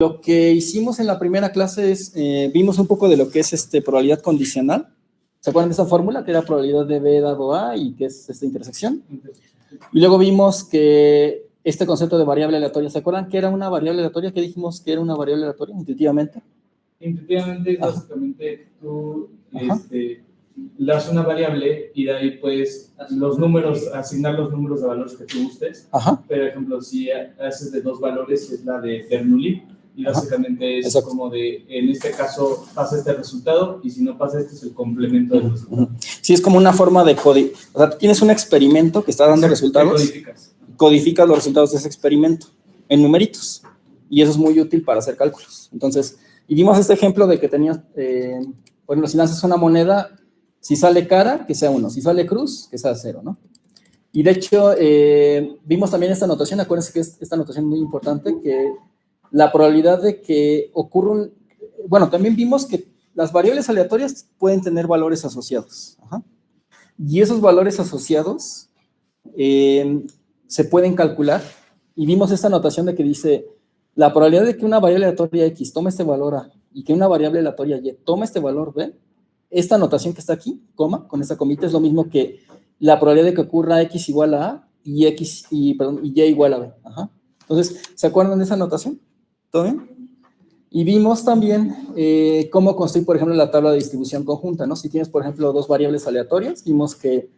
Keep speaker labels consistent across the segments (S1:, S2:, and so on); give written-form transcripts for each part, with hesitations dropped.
S1: Lo que hicimos en la primera clase es, vimos un poco de lo que es probabilidad condicional. ¿Se acuerdan de esa fórmula? Que era probabilidad de B dado A y que es esta intersección. Y luego vimos que este concepto de variable aleatoria, ¿se acuerdan que era una variable aleatoria? ¿Qué dijimos que era una variable aleatoria intuitivamente?
S2: Intuitivamente, básicamente, tú le das una variable y de ahí puedes los números, asignar los números de valores que tú gustes.
S1: Ajá.
S2: Por ejemplo, si haces de dos valores, es la de Bernoulli. Y básicamente es
S1: Exacto.
S2: como de, en este caso pasa este resultado y si no pasa este es el complemento del resultado.
S1: Sí, es como una forma de codificar. O sea, tienes un experimento que está dando resultados.
S2: Codificas.
S1: Codificas los resultados de ese experimento en numeritos. Y eso es muy útil para hacer cálculos. Entonces, y vimos este ejemplo de que tenías, por ejemplo, si lanzas una moneda, si sale cara, que sea 1. Si sale cruz, que sea 0, ¿no? Y de hecho, vimos también esta notación. Acuérdense que esta notación es muy importante, que la probabilidad de que ocurra un... Bueno, también vimos que las variables aleatorias pueden tener valores asociados. Ajá. Y esos valores asociados se pueden calcular. Y vimos esta notación de que dice, la probabilidad de que una variable aleatoria X tome este valor A y que una variable aleatoria Y tome este valor B, esta notación que está aquí, coma, con esta comita, es lo mismo que la probabilidad de que ocurra X igual a A y Y igual a B. Ajá. Entonces, ¿se acuerdan de esa notación? ¿Todo bien? Y vimos también cómo construir, por ejemplo, la tabla de distribución conjunta, ¿no? Si tienes, por ejemplo, dos variables aleatorias, vimos que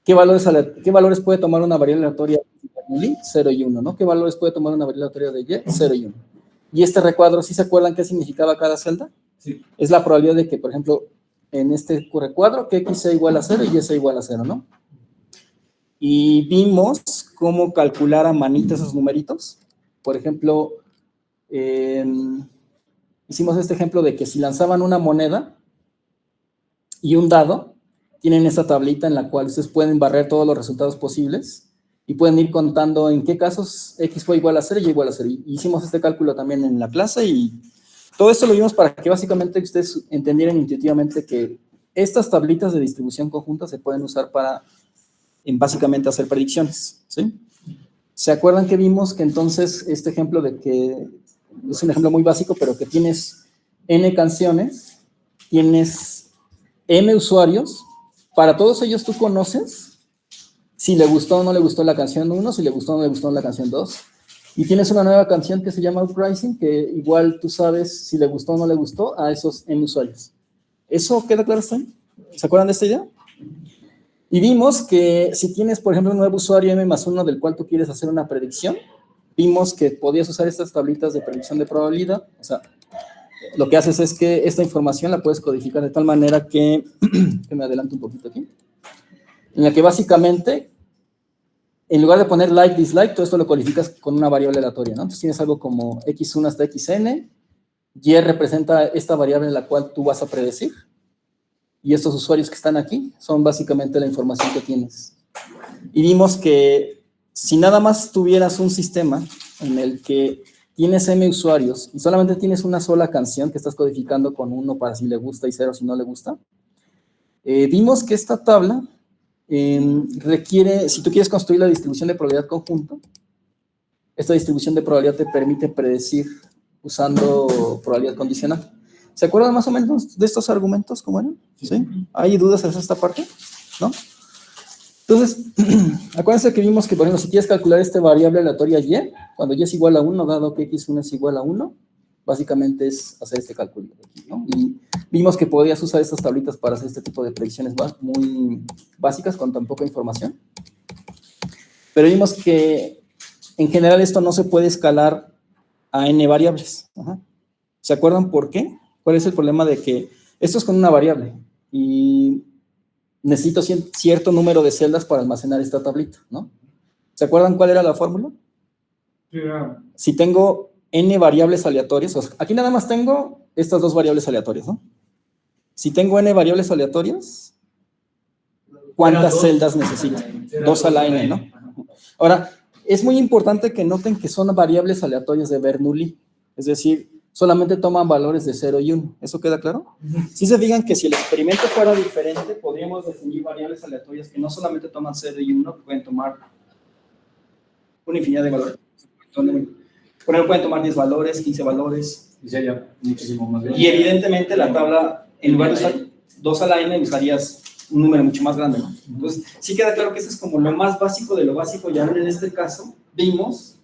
S1: ¿qué valores puede tomar una variable aleatoria de 0 y 1, ¿no? ¿Qué valores puede tomar una variable aleatoria de Y? 0 y 1. Y este recuadro, ¿sí se acuerdan qué significaba cada celda?
S2: Sí.
S1: Es la probabilidad de que, por ejemplo, en este recuadro, que X sea igual a 0 y Y sea igual a 0, ¿no? Y vimos cómo calcular a manita esos numeritos. Por ejemplo, hicimos este ejemplo de que si lanzaban una moneda y un dado, tienen esta tablita en la cual ustedes pueden barrer todos los resultados posibles y pueden ir contando en qué casos X fue igual a 0 y Y igual a 0. Y hicimos este cálculo también en la clase y todo esto lo vimos para que básicamente ustedes entendieran intuitivamente que estas tablitas de distribución conjunta se pueden usar para básicamente hacer predicciones, ¿sí? ¿Se acuerdan que vimos que entonces este ejemplo de que es un ejemplo muy básico, pero que tienes N canciones, tienes M usuarios, para todos ellos tú conoces si le gustó o no le gustó la canción 1, si le gustó o no le gustó la canción 2, y tienes una nueva canción que se llama Uprising, que igual tú sabes si le gustó o no le gustó a esos M usuarios. ¿Eso queda claro? ¿Se acuerdan de esta idea? Y vimos que si tienes, por ejemplo, un nuevo usuario M más 1 del cual tú quieres hacer una predicción, vimos que podías usar estas tablitas de predicción de probabilidad. O sea, lo que haces es que esta información la puedes codificar de tal manera que me adelanto un poquito aquí, en la que básicamente, en lugar de poner like, dislike, todo esto lo codificas con una variable aleatoria, ¿no? Entonces tienes algo como x1 hasta xn, y representa esta variable en la cual tú vas a predecir, y estos usuarios que están aquí son básicamente la información que tienes. Y vimos que si nada más tuvieras un sistema en el que tienes M usuarios y solamente tienes una sola canción que estás codificando con 1 para si le gusta y 0 si no le gusta, vimos que esta tabla requiere, si tú quieres construir la distribución de probabilidad conjunta, esta distribución de probabilidad te permite predecir usando probabilidad condicional. ¿Se acuerdan más o menos de estos argumentos? ¿Cómo eran? ¿Sí? ¿Hay dudas en esta parte? ¿No? Entonces, acuérdense que vimos que, por ejemplo, si quieres calcular esta variable aleatoria Y, cuando Y es igual a 1, dado que X1 es igual a 1, básicamente es hacer este cálculo aquí, ¿no? Y vimos que podías usar estas tablitas para hacer este tipo de predicciones muy básicas con tan poca información. Pero vimos que, en general, esto no se puede escalar a n variables. Ajá. ¿Se acuerdan por qué? ¿Cuál es el problema de que esto es con una variable y necesito cierto número de celdas para almacenar esta tablita, ¿no? ¿Se acuerdan cuál era la fórmula?
S2: Yeah.
S1: Si tengo n variables aleatorias, o sea, aquí nada más tengo estas dos variables aleatorias, ¿no? Si tengo n variables aleatorias, ¿cuántas celdas necesito? 2 a la n, ¿no? Ahora, es muy importante que noten que son variables aleatorias de Bernoulli, es decir, solamente toman valores de 0 y 1. ¿Eso queda claro? Si se fijan que si el experimento fuera diferente, podríamos definir variables aleatorias que no solamente toman 0 y 1, pueden tomar una infinidad de valores. Por ejemplo, pueden tomar 10 valores, 15 valores.
S2: Y sería muchísimo más grande.
S1: Y evidentemente la tabla, en lugar de usar 2 a la n, usarías un número mucho más grande, ¿no? Entonces, sí queda claro que eso es como lo más básico de lo básico. Ya en este caso, vimos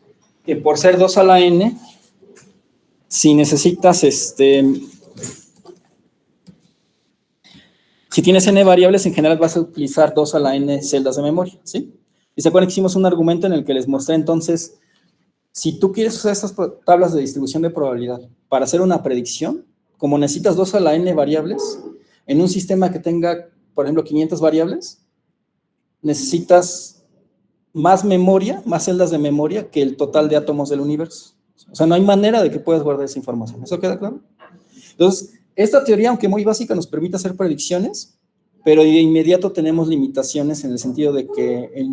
S1: que por ser 2 a la n, si necesitas, si tienes n variables, en general vas a utilizar 2 a la n celdas de memoria, ¿sí? Y se acuerdan que hicimos un argumento en el que les mostré entonces, si tú quieres usar estas tablas de distribución de probabilidad para hacer una predicción, como necesitas 2 a la n variables, en un sistema que tenga, por ejemplo, 500 variables, necesitas más memoria, más celdas de memoria que el total de átomos del universo. O sea, no hay manera de que puedas guardar esa información. ¿Eso queda claro? Entonces, esta teoría, aunque muy básica, nos permite hacer predicciones, pero de inmediato tenemos limitaciones en el sentido de que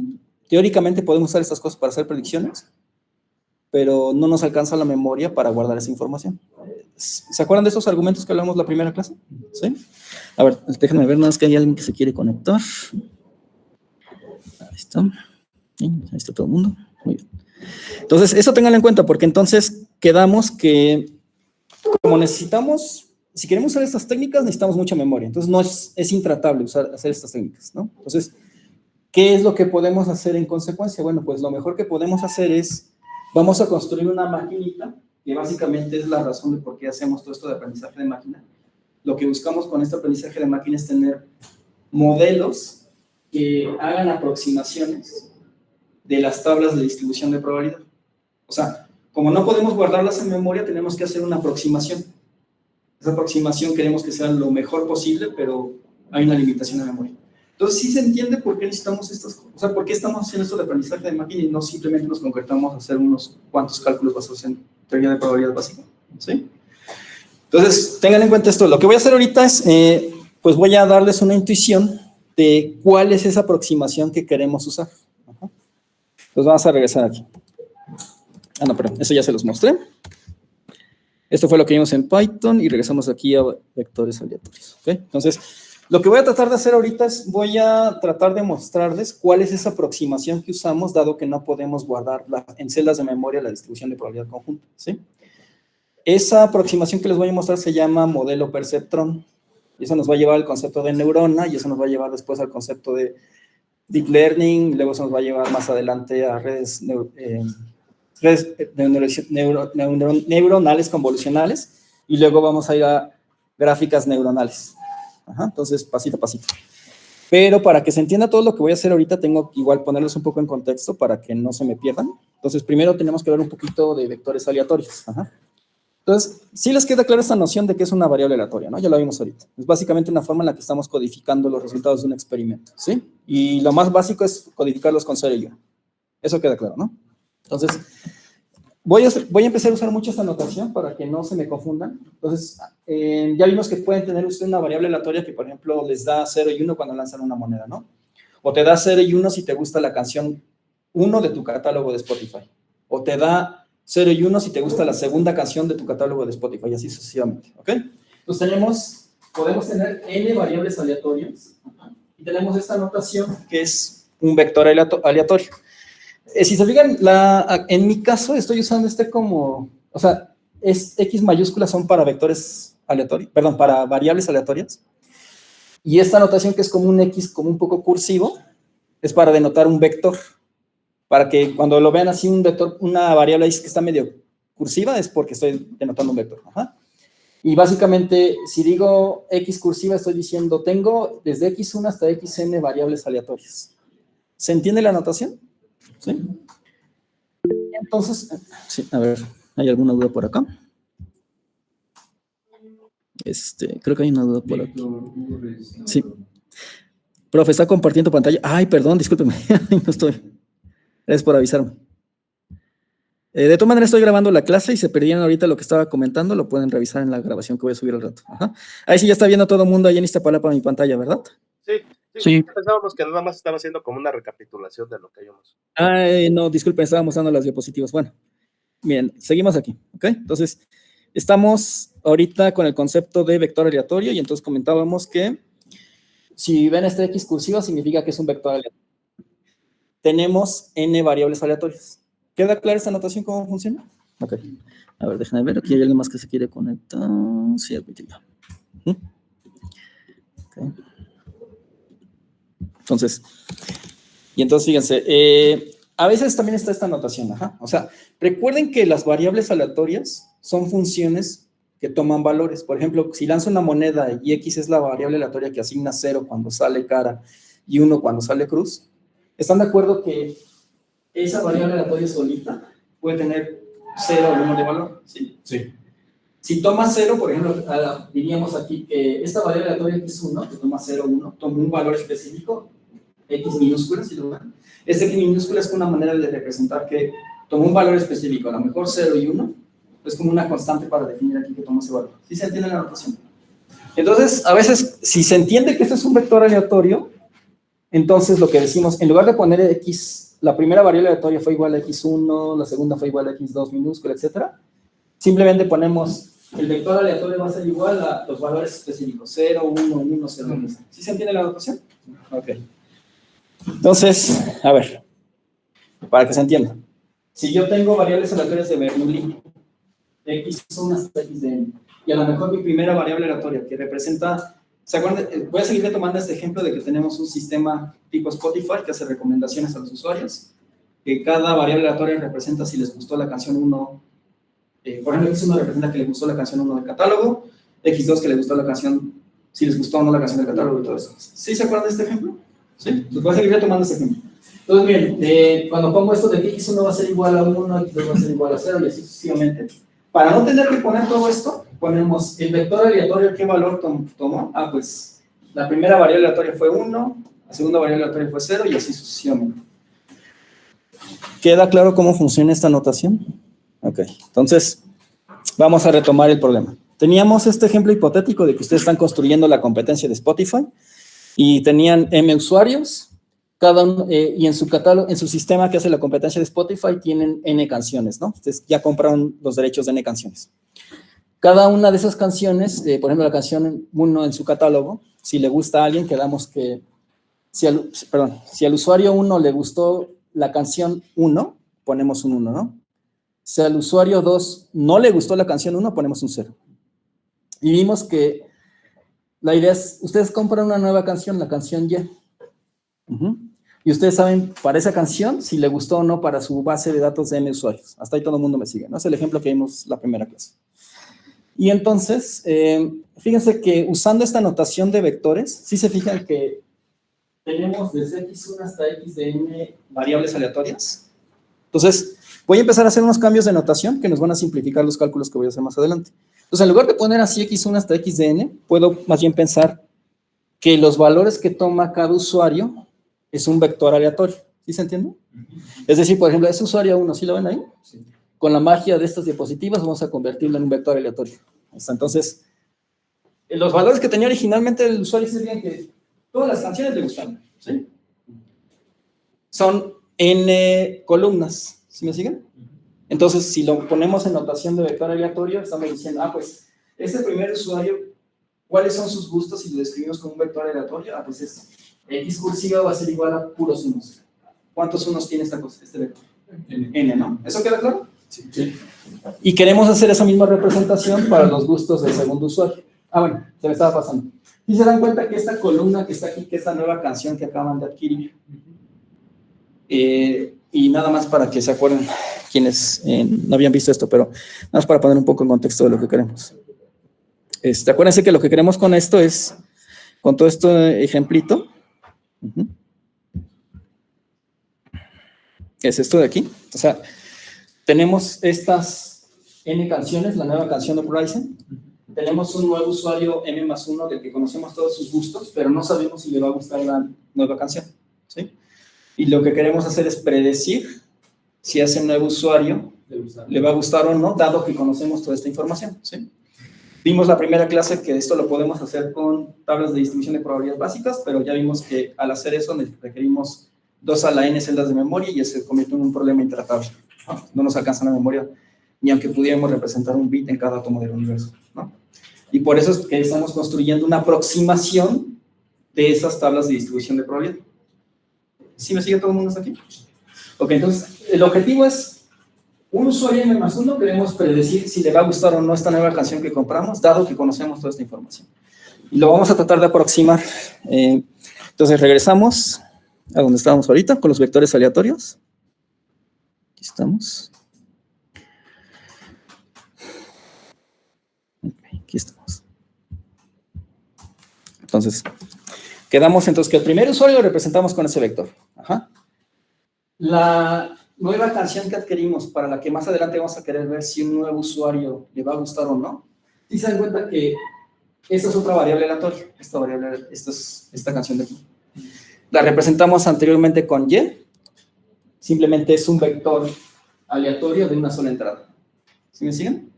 S1: teóricamente podemos usar estas cosas para hacer predicciones, pero no nos alcanza la memoria para guardar esa información. ¿Se acuerdan de esos argumentos que hablamos la primera clase? ¿Sí? A ver, déjenme ver, nada más que hay alguien que se quiere conectar. Ahí está. Ahí está todo el mundo. Muy bien. Entonces, eso ténganlo en cuenta, porque entonces quedamos que, como necesitamos, si queremos usar estas técnicas, necesitamos mucha memoria. Entonces, no es intratable hacer estas técnicas, ¿no? Entonces, ¿qué es lo que podemos hacer en consecuencia? Bueno, pues lo mejor que podemos hacer es, vamos a construir una maquinita, que básicamente es la razón de por qué hacemos todo esto de aprendizaje de máquina. Lo que buscamos con este aprendizaje de máquina es tener modelos que hagan aproximaciones de las tablas de distribución de probabilidad. O sea, como no podemos guardarlas en memoria, tenemos que hacer una aproximación. Esa aproximación queremos que sea lo mejor posible, pero hay una limitación de memoria. Entonces, sí se entiende por qué necesitamos estas cosas. O sea, por qué estamos haciendo esto de aprendizaje de máquina y no simplemente nos concretamos a hacer unos cuantos cálculos basados en teoría de probabilidad básica. ¿Sí? Entonces, tengan en cuenta esto. Lo que voy a hacer ahorita es, pues voy a darles una intuición de cuál es esa aproximación que queremos usar. Ajá. Entonces, vamos a regresar aquí. Ah, no, perdón, eso ya se los mostré. Esto fue lo que vimos en Python y regresamos aquí a vectores aleatorios. ¿Okay? Entonces, lo que voy a tratar de hacer ahorita es, voy a tratar de mostrarles cuál es esa aproximación que usamos, dado que no podemos guardar en celdas de memoria la distribución de probabilidad conjunta, ¿sí? Esa aproximación que les voy a mostrar se llama modelo perceptrón. Y eso nos va a llevar al concepto de neurona, y eso nos va a llevar después al concepto de deep learning, y luego eso nos va a llevar más adelante a redes neuronales convolucionales, y luego vamos a ir a gráficas neuronales. Ajá, entonces, pasito a pasito. Pero para que se entienda todo lo que voy a hacer ahorita, tengo que igual ponerlos un poco en contexto para que no se me pierdan. Entonces, primero tenemos que ver un poquito de vectores aleatorios. Ajá. Entonces, sí les queda clara esta noción de que es una variable aleatoria, ¿no? Ya lo vimos ahorita. Es básicamente una forma en la que estamos codificando los resultados de un experimento, ¿sí? Y lo más básico es codificarlos con 0 y 1. Eso queda claro, ¿no? Entonces, voy a empezar a usar mucho esta notación para que no se me confundan. Entonces, ya vimos que pueden tener usted una variable aleatoria que, por ejemplo, les da 0 y 1 cuando lanzan una moneda, ¿no? O te da 0 y 1 si te gusta la canción 1 de tu catálogo de Spotify. O te da 0 y 1 si te gusta la segunda canción de tu catálogo de Spotify, y así sucesivamente, ¿ok? Entonces podemos tener n variables aleatorias, y tenemos esta notación que es un vector aleatorio. Si se fijan, en mi caso estoy usando como, o sea, X mayúsculas son para vectores aleatorios, perdón, para variables aleatorias, y esta notación que es como un X, como un poco cursivo, es para denotar un vector. Para que cuando lo vean así un vector, una variable ahí que está medio cursiva, es porque estoy denotando un vector. Ajá. Y básicamente, si digo X cursiva, estoy diciendo, tengo desde X1 hasta Xn variables aleatorias. ¿Se entiende la notación? ¿Sí? Entonces, sí, a ver, ¿hay alguna duda por acá? Creo que hay una duda por aquí. Sí. Profe, ¿está compartiendo pantalla? Ay, perdón, discúlpeme, no estoy. Gracias por avisarme. De todas maneras, estoy grabando la clase y se perdieron ahorita lo que estaba comentando, lo pueden revisar en la grabación que voy a subir al rato. Ajá. Ahí sí ya está viendo todo el mundo ahí en Iztapalapa mi pantalla, ¿verdad?
S3: Sí. Pensábamos que nada más estaba haciendo como una recapitulación de lo que habíamos.
S1: Ay, no, disculpen, estaba mostrando las diapositivas. Bueno, bien, seguimos aquí, ¿ok? Entonces, estamos ahorita con el concepto de vector aleatorio y entonces comentábamos que si ven esta X cursiva significa que es un vector aleatorio. Tenemos n variables aleatorias. ¿Queda clara esta notación cómo funciona? Ok. A ver, déjenme ver. Aquí hay alguien más que se quiere conectar. Sí, admitido. Okay. Entonces, fíjense, a veces también está esta notación, ajá. O sea, recuerden que las variables aleatorias son funciones que toman valores. Por ejemplo, si lanzo una moneda y X es la variable aleatoria que asigna 0 cuando sale cara y 1 cuando sale cruz, ¿están de acuerdo que esa variable aleatoria solita puede tener 0 o 1 de valor? Sí.
S2: Sí.
S1: Si toma 0, por ejemplo, diríamos aquí que esta variable aleatoria x1, que toma 0, 1, toma un valor específico, x minúscula, si lo ven. Este x minúscula es una manera de representar que toma un valor específico, a lo mejor 0 y 1, es como una constante para definir aquí que toma ese valor. ¿Sí se entiende la notación? Entonces, a veces, si se entiende que esto es un vector aleatorio, entonces lo que decimos, en lugar de poner x, la primera variable aleatoria fue igual a x1, la segunda fue igual a x2 minúscula, etcétera, simplemente ponemos el vector aleatorio va a ser igual a los valores específicos, 0, 1, 1, 0, 1. ¿Sí se entiende la notación? Ok. Entonces, a ver, para que se entienda. Si yo tengo variables aleatorias de Bernoulli, x1 hasta x de n, y a lo mejor mi primera variable aleatoria que representa, ¿se acuerdan? Voy a seguir retomando este ejemplo de que tenemos un sistema tipo Spotify que hace recomendaciones a los usuarios, que cada variable aleatoria representa si les gustó la canción 1, por ejemplo, x1 representa que les gustó la canción 1 del catálogo, x2 que les gustó la canción, si les gustó o no la canción del catálogo y todo eso. ¿Sí se acuerdan de este ejemplo? ¿Sí? Pues voy a seguir retomando este ejemplo. Entonces, miren, cuando pongo esto de que x1 va a ser igual a 1, x2 va a ser igual a 0 y así sucesivamente, para no tener que poner todo esto, ponemos el vector aleatorio, ¿qué valor tomó? Ah, pues la primera variable aleatoria fue 1, la segunda variable aleatoria fue 0 y así sucesivamente. ¿Queda claro cómo funciona esta notación? Ok, entonces vamos a retomar el problema. Teníamos este ejemplo hipotético de que ustedes están construyendo la competencia de Spotify y tenían M usuarios, cada uno, y en su catálogo, en su sistema que hace la competencia de Spotify tienen N canciones, ¿no? Ustedes ya compraron los derechos de N canciones. Cada una de esas canciones, por ejemplo, la canción 1 en su catálogo, si le gusta a alguien, quedamos que, si al usuario 1 le gustó la canción 1, ponemos un 1, ¿no? Si al usuario 2 no le gustó la canción 1, ponemos un 0. Y vimos que la idea es, ustedes compran una nueva canción, la canción Y. Y ustedes saben para esa canción si le gustó o no para su base de datos de N usuarios. Hasta ahí todo el mundo me sigue, ¿no? Es el ejemplo que vimos la primera clase. Y entonces, fíjense que usando esta notación de vectores, sí se fijan que tenemos desde x1 hasta x de n variables aleatorias. Entonces, voy a empezar a hacer unos cambios de notación que nos van a simplificar los cálculos que voy a hacer más adelante. Entonces, en lugar de poner así x1 hasta x de n, puedo más bien pensar que los valores que toma cada usuario es un vector aleatorio. ¿Sí se entiende? Es decir, por ejemplo, ese usuario 1, ¿sí lo ven ahí? Sí. Con la magia de estas diapositivas vamos a convertirlo en un vector aleatorio. Entonces, los valores que tenía originalmente el usuario serían que todas las canciones le gustan, ¿sí? Son n columnas, ¿sí me siguen? Entonces, si lo ponemos en notación de vector aleatorio, estamos diciendo, pues, ese primer usuario, ¿cuáles son sus gustos? Si lo describimos como un vector aleatorio, pues es x cursiva va a ser igual a puros unos. ¿Cuántos unos tiene este vector? N, ¿no? ¿Eso queda claro? Sí. Y queremos hacer esa misma representación para los gustos del segundo usuario. Bueno, se me estaba pasando. Y se dan cuenta que esta columna que está aquí, que es la nueva canción que acaban de adquirir, y nada más para que se acuerden quienes no habían visto esto, pero nada más para poner un poco en contexto de lo que queremos. Acuérdense que lo que queremos con esto es, con todo este ejemplito, es esto de aquí. O sea, tenemos estas N canciones, la nueva canción de Uprising. Tenemos un nuevo usuario M+1 del que conocemos todos sus gustos, pero no sabemos si le va a gustar la nueva canción, ¿sí? Y lo que queremos hacer es predecir si a ese nuevo usuario le va a gustar o no, dado que conocemos toda esta información, ¿sí? Vimos la primera clase que esto lo podemos hacer con tablas de distribución de probabilidades básicas, pero ya vimos que al hacer eso requerimos 2 a la n celdas de memoria y se convierte en un problema intratable. No nos alcanza la memoria, ni aunque pudiéramos representar un bit en cada átomo del universo, ¿no? Y por eso es que estamos construyendo una aproximación de esas tablas de distribución de probabilidad. ¿Sí me sigue todo el mundo hasta aquí? Ok, entonces el objetivo es un usuario M+1 queremos predecir si le va a gustar o no esta nueva canción que compramos, dado que conocemos toda esta información. Y lo vamos a tratar de aproximar. Entonces regresamos a donde estábamos ahorita, con los vectores aleatorios. Aquí estamos. Aquí estamos. Entonces, quedamos entonces que el primer usuario lo representamos con ese vector. Ajá. La nueva canción que adquirimos, para la que más adelante vamos a querer ver si un nuevo usuario le va a gustar o no, y se dan cuenta que esta es otra variable aleatoria. Esta canción de aquí. La representamos anteriormente con Y. Simplemente es un vector aleatorio de una sola entrada. ¿Sí me siguen?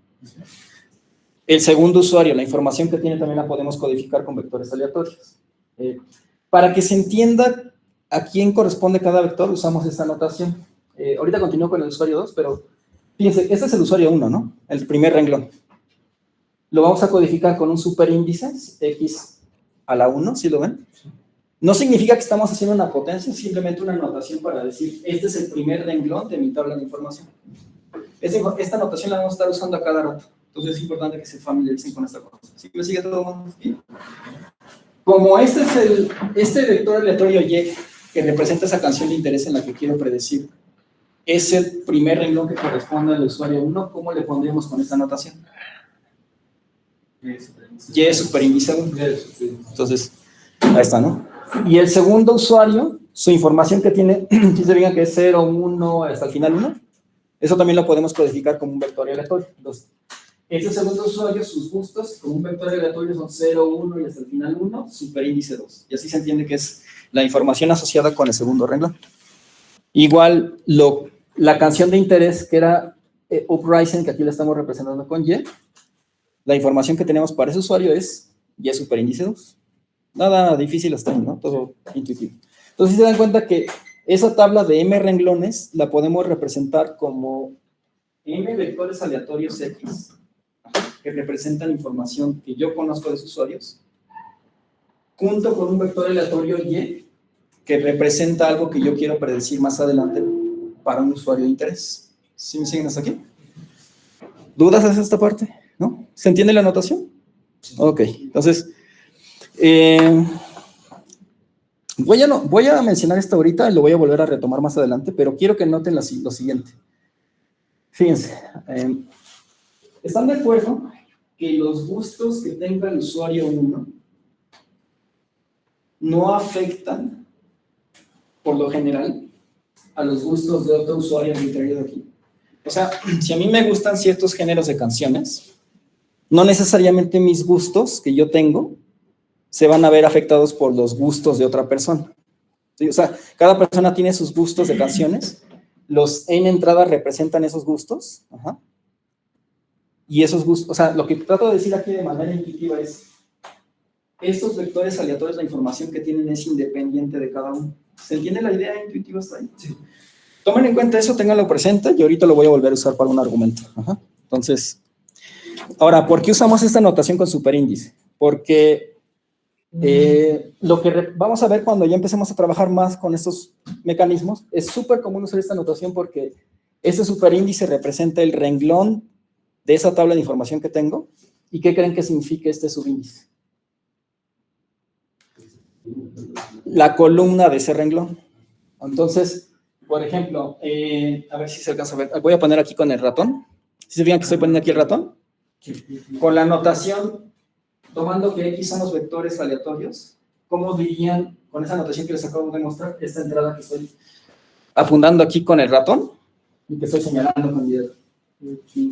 S1: El segundo usuario, la información que tiene también la podemos codificar con vectores aleatorios. Para que se entienda a quién corresponde cada vector, usamos esta notación. Ahorita continúo con el usuario 2, pero fíjense, este es el usuario 1, ¿no? El primer renglón. Lo vamos a codificar con un superíndice, x a la 1, ¿sí lo ven? No significa que estamos haciendo una potencia, simplemente una notación para decir, este es el primer renglón de mi tabla de información. Esta notación la vamos a estar usando a cada rato. Entonces es importante que se familiaricen con esta cosa. ¿Sí me sigue todo el mundo? ¿Sí? Como este vector aleatorio Y, que representa esa canción de interés en la que quiero predecir, es el primer renglón que corresponde al usuario 1, ¿cómo le pondríamos con esta notación? Y es superíndice 1. Entonces, ahí está, ¿no? Y el segundo usuario, su información que tiene, si se fijan que es 0, 1, hasta el final 1, eso también lo podemos codificar como un vector aleatorio. Entonces, este segundo usuario, sus gustos, como un vector aleatorio son 0, 1 y hasta el final 1, superíndice 2. Y así se entiende que es la información asociada con el segundo renglón. Igual, la canción de interés, que era Uprising, que aquí la estamos representando con Y, la información que tenemos para ese usuario es Y superíndice 2. Nada difícil hasta ahí, ¿no? Todo intuitivo. Entonces, si se dan cuenta que esa tabla de M renglones la podemos representar como M vectores aleatorios X, que representan información que yo conozco de sus usuarios, junto con un vector aleatorio Y, que representa algo que yo quiero predecir más adelante para un usuario de interés. ¿Sí me siguen hasta aquí? ¿Dudas hacia esta parte? ¿No? ¿Se entiende la notación? Ok, entonces, voy a mencionar esto ahorita y lo voy a volver a retomar más adelante, pero quiero que noten lo siguiente. Fíjense, ¿están de acuerdo que los gustos que tenga el usuario 1 no afectan, por lo general, a los gustos de otro usuario al interior de aquí? O sea, si a mí me gustan ciertos géneros de canciones, no necesariamente mis gustos que yo tengo se van a ver afectados por los gustos de otra persona. ¿Sí? O sea, cada persona tiene sus gustos de canciones, los en entradas representan esos gustos, ajá. Y esos gustos, o sea, lo que trato de decir aquí de manera intuitiva es, estos vectores aleatorios, la información que tienen es independiente de cada uno. ¿Se entiende la idea intuitiva hasta ahí? Sí. Tomen en cuenta eso, ténganlo presente y ahorita lo voy a volver a usar para un argumento. Ajá. Entonces, ahora, ¿por qué usamos esta notación con superíndice? Porque lo que vamos a ver cuando ya empecemos a trabajar más con estos mecanismos, es súper común usar esta notación porque este superíndice representa el renglón de esa tabla de información que tengo. ¿Y qué creen que significa este subíndice? La columna de ese renglón. Entonces, por ejemplo, a ver si se alcanza a ver. Voy a poner aquí con el ratón. ¿Sí se fijan que estoy poniendo aquí el ratón? Con la notación, tomando que X son los vectores aleatorios, ¿cómo dirían, con esa notación que les acabo de mostrar, esta entrada que estoy apuntando aquí con el ratón y que estoy señalando con mi dedo?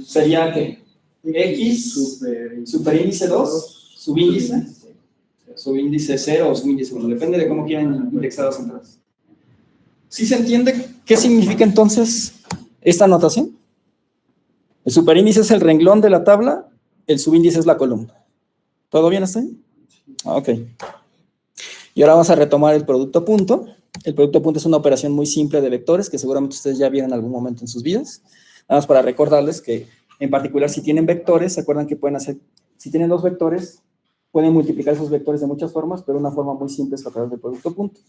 S1: Sería que X, superíndice 2, subíndice 0 o subíndice 1, depende de cómo quieran indexar las entradas. ¿Sí se entiende qué significa entonces esta notación? El superíndice es el renglón de la tabla, el subíndice es la columna. ¿Todo bien hasta ahí? Ok. Y ahora vamos a retomar el producto punto. El producto punto es una operación muy simple de vectores que seguramente ustedes ya vieron en algún momento en sus vidas. Nada más para recordarles que, en particular, si tienen vectores, ¿se acuerdan que pueden hacer? Si tienen dos vectores, pueden multiplicar esos vectores de muchas formas, pero una forma muy simple es a través del producto punto.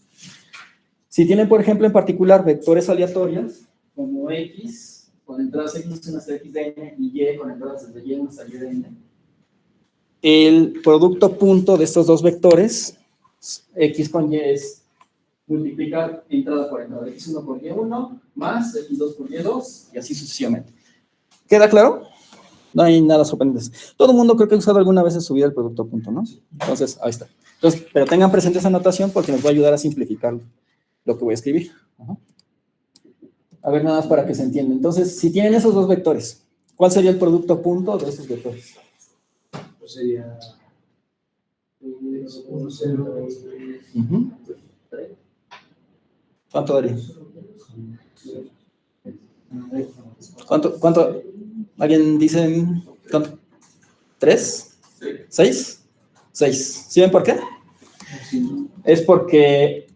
S1: Si tienen, por ejemplo, en particular, vectores aleatorios, como X con entradas X hasta X de N y Y con entradas desde Y hasta Y de N, el producto punto de estos dos vectores, X con Y, es multiplicar entrada por entrada, X1 por Y1 más X2 por Y2 y así sucesivamente. ¿Queda claro? No hay nada sorprendente. Todo el mundo creo que ha usado alguna vez en su vida el producto punto, ¿no? Entonces, ahí está. Entonces, pero tengan presente esa notación porque nos va a ayudar a simplificar lo que voy a escribir. Ajá. A ver, nada más para que se entienda. Entonces, si tienen esos dos vectores, ¿cuál sería el producto punto de esos vectores?
S2: Pues sería 1, 0,
S1: ¿Cuánto daría? ¿Cuánto? ¿Alguien dice cuánto? ¿3? ¿6? 6. ¿Sí ven por qué? Es porque,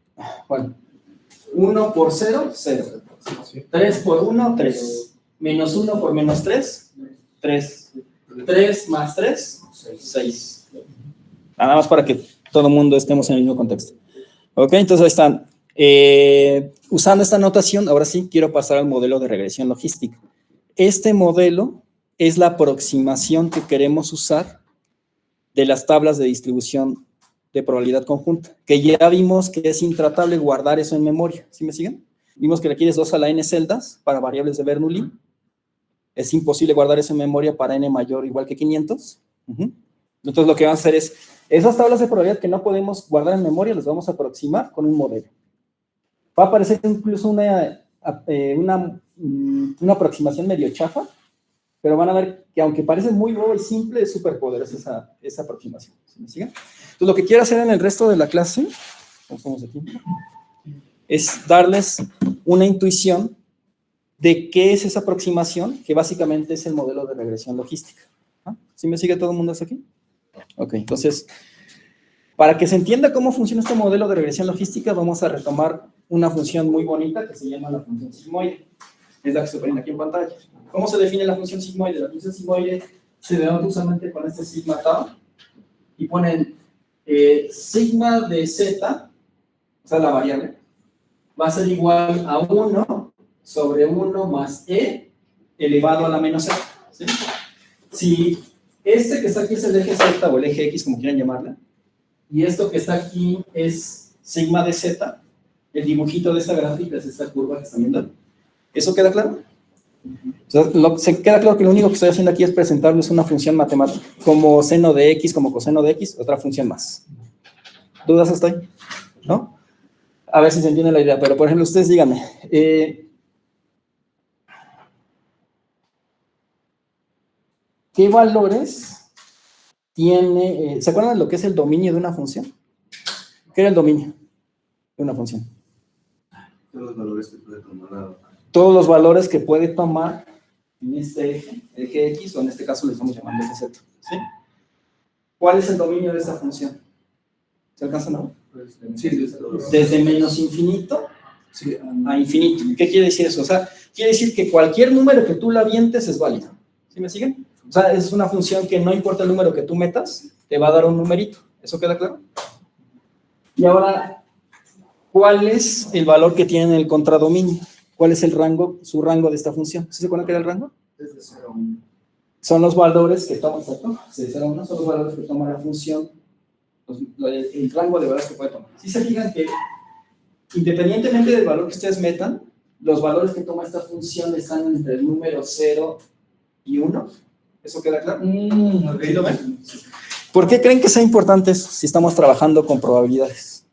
S1: bueno, 1 por 0, 0. 3 por 1, 3. Menos 1 por menos 3, 3. 3 más 3, 6. Nada más para que todo el mundo estemos en el mismo contexto. Ok, entonces ahí están. Usando esta notación, ahora sí quiero pasar al modelo de regresión logística. Este modelo es la aproximación que queremos usar de las tablas de distribución de probabilidad conjunta, que ya vimos que es intratable guardar eso en memoria. ¿Sí me siguen? Vimos que requieres 2 a la n celdas para variables de Bernoulli. Es imposible guardar eso en memoria para n mayor o igual que 500. Entonces lo que vamos a hacer es, esas tablas de probabilidad que no podemos guardar en memoria, las vamos a aproximar con un modelo. Va a aparecer incluso una aproximación medio chafa, pero van a ver que aunque parece muy boba y simple, es súper poderosa esa aproximación. ¿Sí me siguen? Entonces lo que quiero hacer en el resto de la clase, aquí, es darles una intuición de qué es esa aproximación, que básicamente es el modelo de regresión logística. ¿Sí me sigue todo el mundo hasta aquí? Ok, entonces, para que se entienda cómo funciona este modelo de regresión logística, vamos a retomar una función muy bonita que se llama la función sigmoide. Es la que estoy poniendo aquí en pantalla. ¿Cómo se define la función sigmoide? La función sigmoide se denota usualmente con este sigma tau y ponen sigma de z, o sea, la variable, va a ser igual a 1 sobre 1 más e elevado a la menos z. ¿Sí? Si este que está aquí es el eje z o el eje x, como quieran llamarla, y esto que está aquí es sigma de z, el dibujito de esta gráfica es esta curva que están viendo. ¿Eso queda claro? O sea, se queda claro que lo único que estoy haciendo aquí es presentarles una función matemática, como seno de x, como coseno de x, otra función más. ¿Dudas hasta ahí? ¿No? A ver si se entiende la idea, pero por ejemplo, ustedes díganme, ¿qué valores tiene, ¿se acuerdan de lo que es el dominio de una función? ¿Qué era el dominio de una función?
S4: Todos los valores que puede tomar.
S1: Todos los valores que puede tomar en este eje, eje X, o en este caso le estamos llamando eje Z. ¿Sí? ¿Cuál es el dominio de esta función? ¿Se alcanzan a ver?
S4: Sí,
S1: Desde menos infinito a infinito. ¿Qué quiere decir eso? O sea, quiere decir que cualquier número que tú la avientes es válido. ¿Sí me siguen? O sea, es una función que no importa el número que tú metas, te va a dar un numerito. ¿Eso queda claro? Y ahora, ¿cuál es el valor que tiene en el contradominio? ¿Cuál es el rango, su rango de esta función? ¿Sí se acuerdan qué era el rango?
S4: Desde 0 a 1.
S1: Son los valores que toma, ¿cierto? Desde 0 a 1 son los valores que toma la función, el rango de valores que puede tomar. Si se fijan que, independientemente del valor que ustedes metan, los valores que toma esta función están entre el número 0 y 1. ¿Eso queda claro? ¿Sí lo ven? ¿Por qué creen que sea importante eso si estamos trabajando con probabilidades?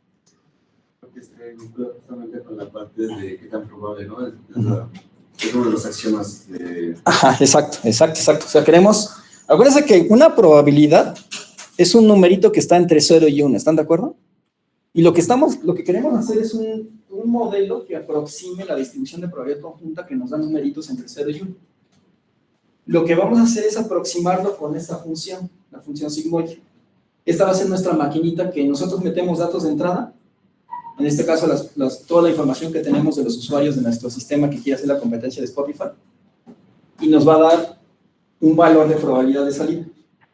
S4: Porque se vincula justamente con la parte de qué tan probable, ¿no? Es uno de los axiomas de...
S1: Ajá, exacto. O sea, queremos... Acuérdense que una probabilidad es un numerito que está entre 0 y 1, ¿están de acuerdo? Y lo que queremos hacer es un modelo que aproxime la distribución de probabilidad conjunta que nos da numeritos entre 0 y 1. Lo que vamos a hacer es aproximarlo con esta función, la función sigmoide. Esta va a ser nuestra maquinita que nosotros metemos datos de entrada, en este caso toda la información que tenemos de los usuarios de nuestro sistema que quiere hacer la competencia de Spotify, y nos va a dar un valor de probabilidad de salida.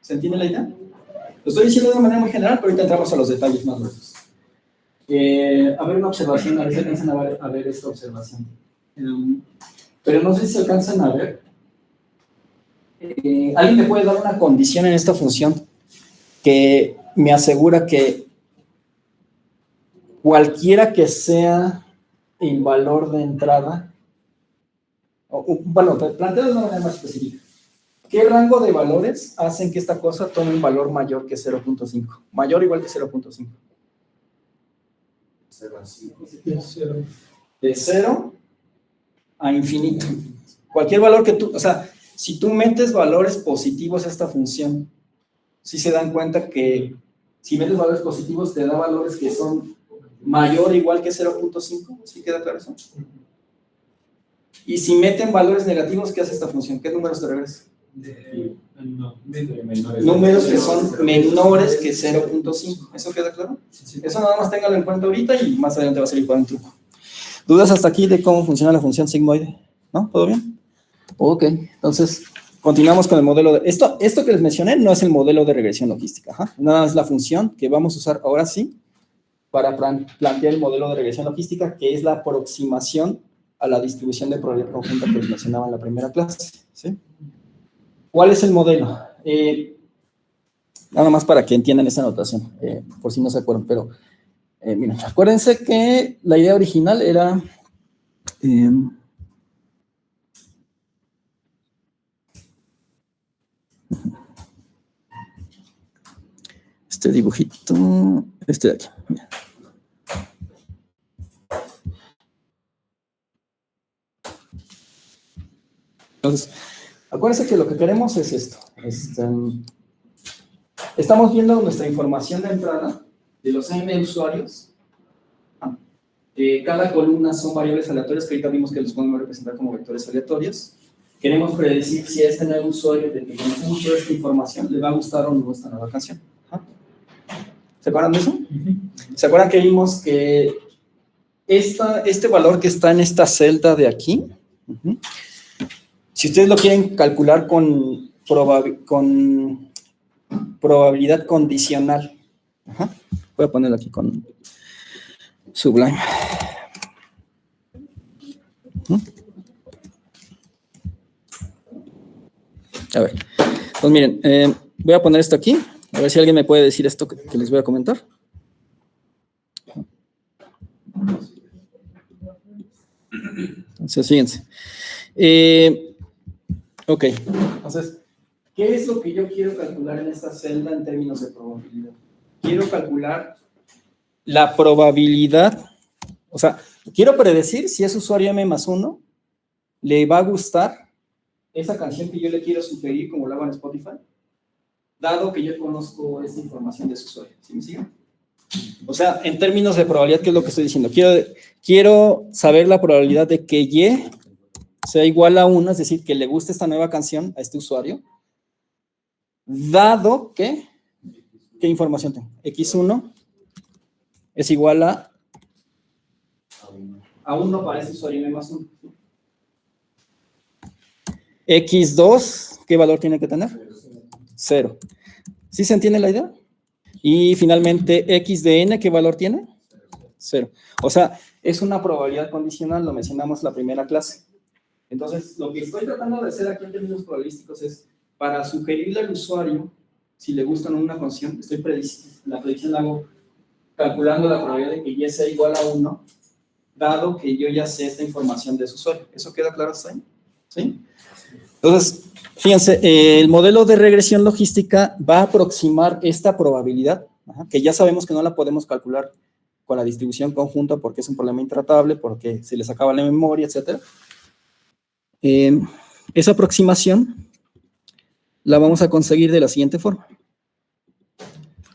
S1: ¿Se entiende la idea? Lo estoy diciendo de una manera muy general, pero ahorita entramos a los detalles más gruesos. A ver una observación, a ver si alcanzan a ver esta observación. pero no sé si alcanzan a ver. ¿Alguien me puede dar una condición en esta función que me asegura que cualquiera que sea el valor de entrada, bueno, planteo de una manera más específica, ¿qué rango de valores hacen que esta cosa tome un valor mayor que 0.5? Mayor o igual que 0.5.
S4: 0,5.
S1: De 0 a infinito. Cualquier valor que tú, o sea, si tú metes valores positivos a esta función, sí se dan cuenta que si metes valores positivos te da valores que son mayor o igual que 0.5, ¿sí queda claro eso? Y si meten valores negativos, ¿qué hace esta función? ¿Qué números te regresa? Números que son menores que 0.5. ¿Eso queda claro? Eso nada más téngalo en cuenta ahorita y más adelante va a salir para un truco. ¿Dudas hasta aquí de cómo funciona la función sigmoide? ¿No? ¿Todo bien? Ok, entonces continuamos con el modelo de... Esto que les mencioné no es el modelo de regresión logística. Ajá. Nada más es la función que vamos a usar ahora sí para plantear el modelo de regresión logística, que es la aproximación a la distribución de probabilidad conjunta que les mencionaba en la primera clase. ¿Sí? ¿Cuál es el modelo? Nada más para que entiendan esa notación, por si no se acuerdan, pero miren, acuérdense que la idea original era este dibujito, este de aquí. Mira. Entonces, acuérdense que lo que queremos es esto. Estamos viendo nuestra información de entrada de los M usuarios. Cada columna son variables aleatorias que ahorita vimos que los podemos representar como vectores aleatorios. Queremos predecir si a este nuevo usuario del que conocemos toda esta información le va a gustar o no esta nueva canción. ¿Se acuerdan de eso? ¿Se acuerdan que vimos que este valor que está en esta celda de aquí, si ustedes lo quieren calcular con probabilidad condicional, voy a ponerlo aquí con Sublime. A ver, pues miren, voy a poner esto aquí, a ver si alguien me puede decir esto que les voy a comentar. Entonces, fíjense. Ok, entonces, ¿qué es lo que yo quiero calcular en esta celda en términos de probabilidad? Quiero calcular la probabilidad, o sea, quiero predecir si ese usuario M+1 le va a gustar esa canción que yo le quiero sugerir, como lo hago en Spotify, dado que yo conozco esta información de su usuario. ¿Sí me siguen? O sea, en términos de probabilidad, ¿qué es lo que estoy diciendo? Quiero saber la probabilidad de que Y sea igual a 1, es decir, que le guste esta nueva canción a este usuario, dado que, ¿qué información tengo? X1 es igual a 1 para este usuario M+1. X2, ¿qué valor tiene que tener? 0. ¿Sí se entiende la idea? Y finalmente, X de N, ¿qué valor tiene? 0. O sea, es una probabilidad condicional, lo mencionamos en la primera clase. Entonces, lo que estoy tratando de hacer aquí en términos probabilísticos es, para sugerirle al usuario, si le gusta o no una canción, la predicción la hago calculando la probabilidad de que Y sea igual a 1, dado que yo ya sé esta información de su usuario. ¿Eso queda claro hasta ahí? ¿Sí? Entonces, fíjense, el modelo de regresión logística va a aproximar esta probabilidad, que ya sabemos que no la podemos calcular con la distribución conjunta porque es un problema intratable, porque se les acaba la memoria, etc. Esa aproximación la vamos a conseguir de la siguiente forma,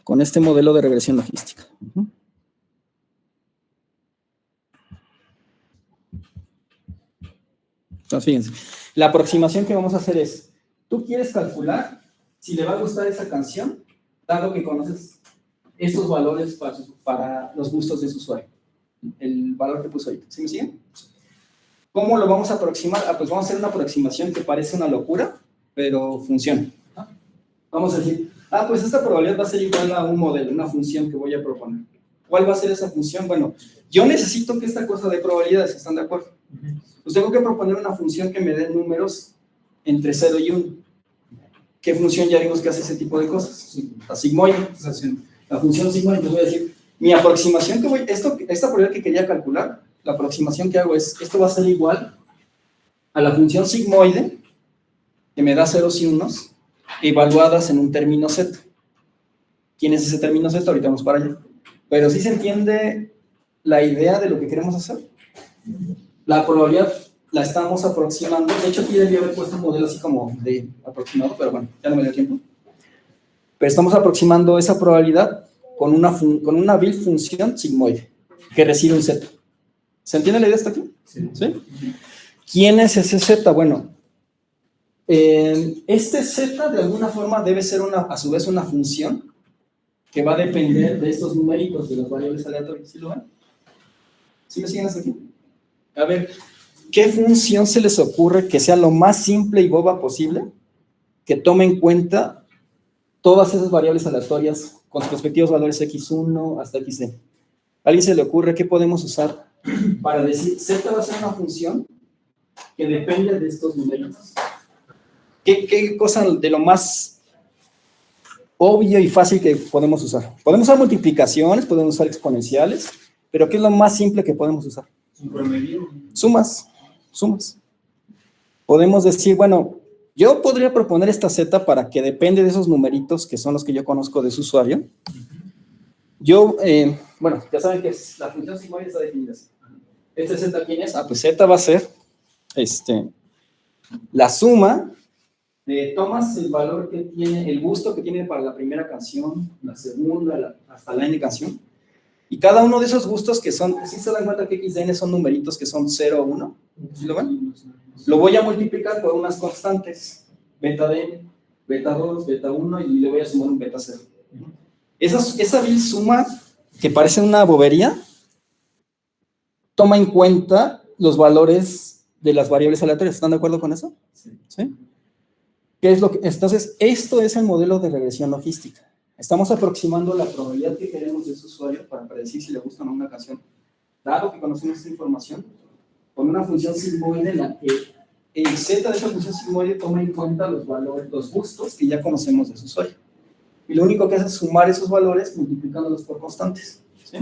S1: con este modelo de regresión logística. Entonces, fíjense, la aproximación que vamos a hacer es, tú quieres calcular si le va a gustar esa canción, dado que conoces estos valores para los gustos de su usuario. El valor que puso ahí. ¿Sí me siguen? ¿Cómo lo vamos a aproximar? Pues vamos a hacer una aproximación que parece una locura, pero funciona. Vamos a decir, pues esta probabilidad va a ser igual a un modelo, una función que voy a proponer. ¿Cuál va a ser esa función? Bueno, yo necesito que esta cosa de probabilidades, ¿están de acuerdo? Pues tengo que proponer una función que me dé números entre 0 y 1. ¿Qué función ya vimos que hace ese tipo de cosas? La sigmoide. La función sigmoide, entonces voy a decir, mi aproximación esta probabilidad que quería calcular, la aproximación que hago es, esto va a ser igual a la función sigmoide, que me da ceros y unos, evaluadas en un término z. ¿Quién es ese término z? Ahorita vamos para allá. Pero ¿sí se entiende la idea de lo que queremos hacer? La probabilidad la estamos aproximando. De hecho, aquí debía haber puesto un modelo así como de aproximado, pero bueno, ya no me dio tiempo. Pero estamos aproximando esa probabilidad con una vil función sigmoide que recibe un z. ¿Se entiende la idea hasta aquí?
S2: Sí.
S1: ¿Sí? ¿Quién es ese z? Bueno, este z de alguna forma debe ser a su vez una función que va a depender de estos numéricos de las variables aleatorias. ¿Sí lo ven? ¿Sí me siguen hasta aquí? A ver, ¿qué función se les ocurre que sea lo más simple y boba posible que tome en cuenta todas esas variables aleatorias con sus respectivos valores x1 hasta xn? ¿A alguien se le ocurre qué podemos usar para decir z va a ser una función que depende de estos numéricos? ¿Qué cosa de lo más obvio y fácil que podemos usar? Podemos usar multiplicaciones, podemos usar exponenciales, pero ¿qué es lo más simple que podemos usar?
S2: Un promedio.
S1: Sumas. Podemos decir, bueno, yo podría proponer esta z para que depende de esos numeritos que son los que yo conozco de su usuario. Bueno, ya saben que la función sigmoide está definida así. ¿Este z quién es? Pues z va a ser la suma de tomas el valor que tiene, el gusto que tiene para la primera canción, la segunda, hasta la n canción. Y cada uno de esos gustos que son, ¿sí se dan cuenta que xn son numeritos que son 0 o 1? ¿Sí lo ven? Lo voy a multiplicar por unas constantes, beta d, beta 2, beta 1, y le voy a sumar un beta 0. Esa vil suma, que parece una bobería, toma en cuenta los valores de las variables aleatorias. ¿Están de acuerdo con eso? ¿Sí? ¿Qué es lo que? Entonces, esto es el modelo de regresión logística. Estamos aproximando la probabilidad que queremos de ese usuario para predecir si le gusta o no una canción. Dado que conocemos esta información, con una función sigmoide en la que el z de esa función sigmoide toma en cuenta los valores, los gustos que ya conocemos de su usuario. Y lo único que hace es sumar esos valores multiplicándolos por constantes. ¿Sí?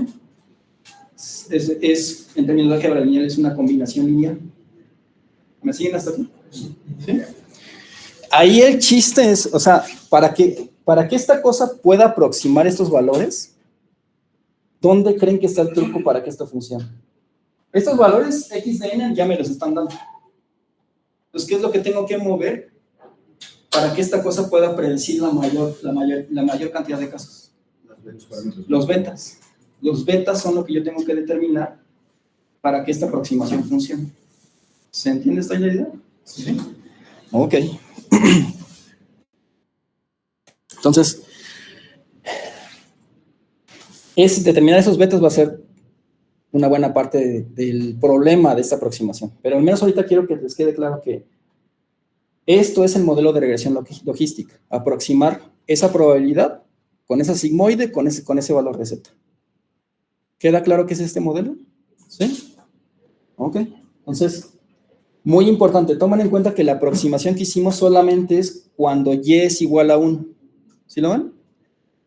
S1: En términos de álgebra lineal, es una combinación lineal. ¿Me siguen hasta aquí? ¿Sí? Ahí el chiste es, o sea, para que esta cosa pueda aproximar estos valores, ¿dónde creen que está el truco para que esto funcione? Estos valores x de n ya me los están dando. Entonces, ¿qué es lo que tengo que mover para que esta cosa pueda predecir la mayor cantidad de casos? Los betas. Los betas son lo que yo tengo que determinar para que esta aproximación funcione. ¿Se entiende esta idea? Sí. Ok. Entonces, determinar esos betas va a ser una buena parte del problema de esta aproximación. Pero al menos ahorita quiero que les quede claro que esto es el modelo de regresión logística. Aproximar esa probabilidad con esa sigmoide, con ese valor de z. ¿Queda claro qué es este modelo? ¿Sí? Ok. Entonces, muy importante, tomen en cuenta que la aproximación que hicimos solamente es cuando y es igual a 1. ¿Sí lo ven?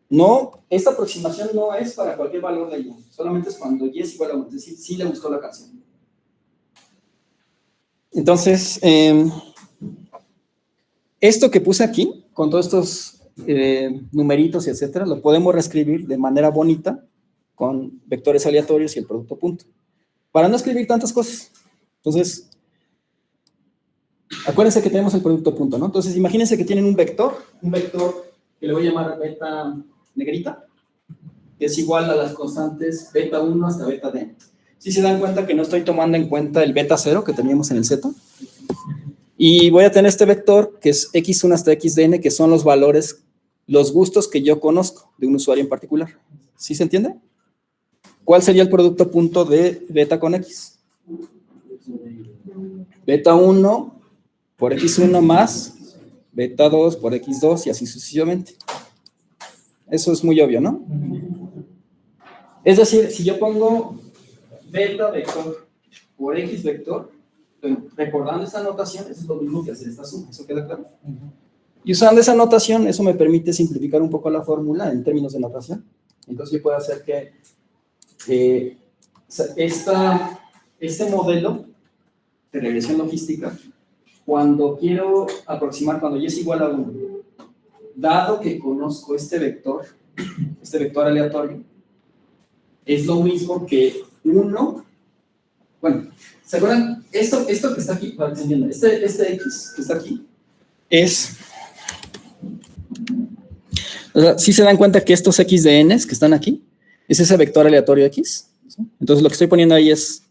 S1: No, esta aproximación no es para cualquier valor de y, solamente es cuando y es igual a 1, es decir, sí le gustó la canción. Entonces, esto que puse aquí, con todos estos numeritos y etcétera, lo podemos reescribir de manera bonita con vectores aleatorios y el producto punto. Para no escribir tantas cosas. Entonces, acuérdense que tenemos el producto punto, ¿no? Entonces, imagínense que tienen un vector que le voy a llamar beta negrita, que es igual a las constantes beta 1 hasta beta d. Si se dan cuenta que no estoy tomando en cuenta el beta 0 que teníamos en el z. Y voy a tener este vector que es x1 hasta xdn, que son los valores, los gustos que yo conozco de un usuario en particular. ¿Sí se entiende? ¿Cuál sería el producto punto de beta con x? Beta 1 por x1 más beta 2 por x2 y así sucesivamente. Eso es muy obvio, ¿no? Es decir, si yo pongo beta vector por X vector, recordando esta notación, eso es lo mismo que hacer esta suma, ¿eso queda claro? Y usando esa notación, eso me permite simplificar un poco la fórmula en términos de notación. Entonces yo puedo hacer que este modelo de regresión logística, cuando quiero aproximar, cuando y es igual a 1, dado que conozco este vector aleatorio, es lo mismo que 1, bueno, ¿se acuerdan? Esto que está aquí, para que se entienda, este X que está aquí, es, o sea, ¿sí se dan cuenta que estos X de N que están aquí, es ese vector aleatorio X? ¿Sí? Entonces lo que estoy poniendo ahí es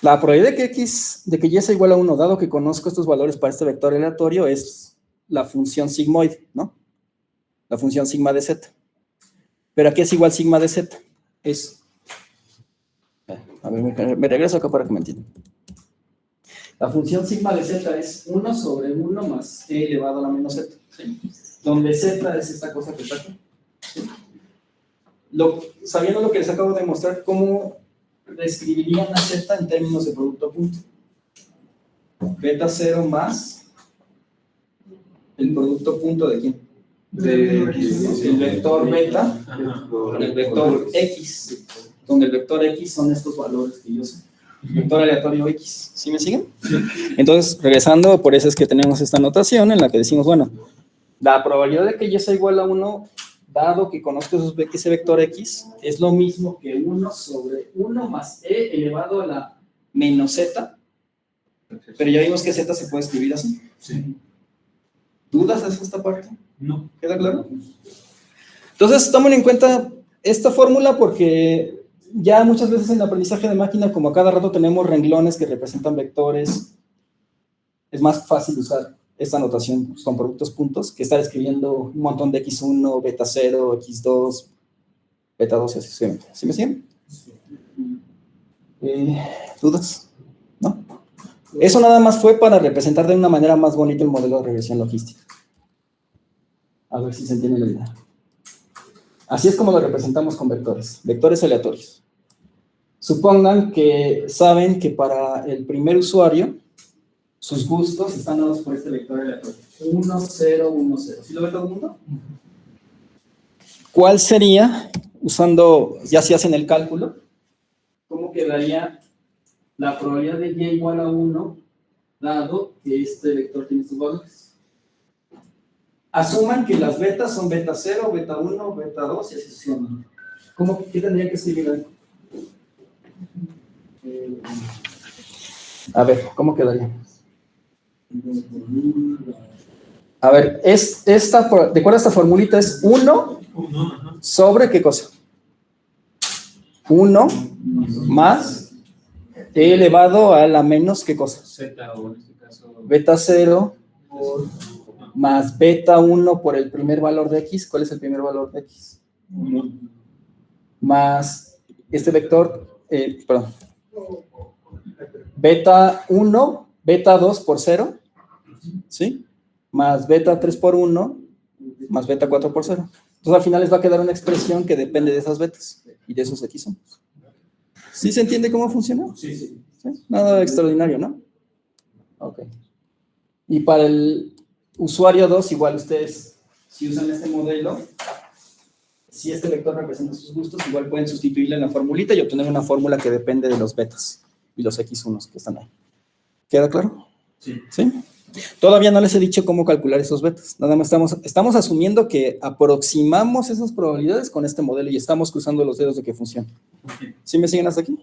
S1: la probabilidad de que Y sea igual a 1, dado que conozco estos valores para este vector aleatorio, es la función sigmoide, ¿no? La función sigma de z. Pero aquí es igual sigma de z. Es, a ver, me regreso acá para que me entiendan. La función sigma de z es 1 sobre 1 más e elevado a la menos z, ¿sí? Donde z es esta cosa que está aquí, ¿sí? Sabiendo lo que les acabo de mostrar, ¿cómo describirían a z en términos de producto punto? Beta 0 más el producto punto ¿de quién? El vector beta con el vector x, donde el vector x son estos valores que yo sé. Vector aleatorio x, ¿sí me siguen? Sí. Entonces, regresando, por eso es que tenemos esta notación en la que decimos, bueno, la probabilidad de que y sea igual a 1, dado que conozco ese vector x, es lo mismo que 1 sobre 1 más e elevado a la menos z, pero ya vimos que z se puede escribir así.
S2: Sí.
S1: ¿Dudas de esta parte?
S2: No.
S1: ¿Queda claro? Entonces, tomen en cuenta esta fórmula porque ya muchas veces en el aprendizaje de máquina, como a cada rato tenemos renglones que representan vectores, es más fácil usar esta notación con productos puntos que estar escribiendo un montón de x1, beta 0, x2, beta 2 y así sucesivamente. ¿Sí me siguen?
S2: Sí.
S1: ¿Dudas? ¿No? Eso nada más fue para representar de una manera más bonita el modelo de regresión logística. A ver si se entiende la idea. Así es como lo representamos con vectores aleatorios. Supongan que saben que para el primer usuario, sus gustos están dados por este vector aleatorio. 1, 0, 1, 0. ¿Sí lo ve todo el mundo? ¿Cuál sería, usando, ya si hacen el cálculo, cómo quedaría la probabilidad de y igual a 1, dado que este vector tiene estos valores? Asuman que las betas son beta 0, beta 1, beta 2 y así sucesivamente. ¿Qué tendría que escribir ahí? A ver, ¿cómo quedaría? A ver, ¿de acuerdo a esta formulita? Es 1 sobre ¿qué cosa? 1 más e elevado a la menos ¿qué cosa?
S2: Z o en este caso.
S1: Beta 0 más beta 1 por el primer valor de x. ¿Cuál es el primer valor de x?
S2: 1.
S1: Más este vector, perdón. Beta 1, beta 2 por 0, ¿sí? Más beta 3 por 1, más beta 4 por 0. Entonces al final les va a quedar una expresión que depende de esas betas y de esos x. ¿Sí se entiende cómo funciona?
S2: Sí, sí.
S1: ¿Sí? Nada extraordinario, ¿no? Ok. Y para el usuario 2, igual ustedes, si usan este modelo, si este vector representa sus gustos, igual pueden sustituirle en la formulita y obtener una fórmula que depende de los betas y los x1 que están ahí. ¿Queda claro?
S2: Sí.
S1: ¿Sí? Todavía no les he dicho cómo calcular esos betas. Nada más estamos asumiendo que aproximamos esas probabilidades con este modelo y estamos cruzando los dedos de que funcione.
S2: Okay.
S1: ¿Sí me siguen hasta aquí?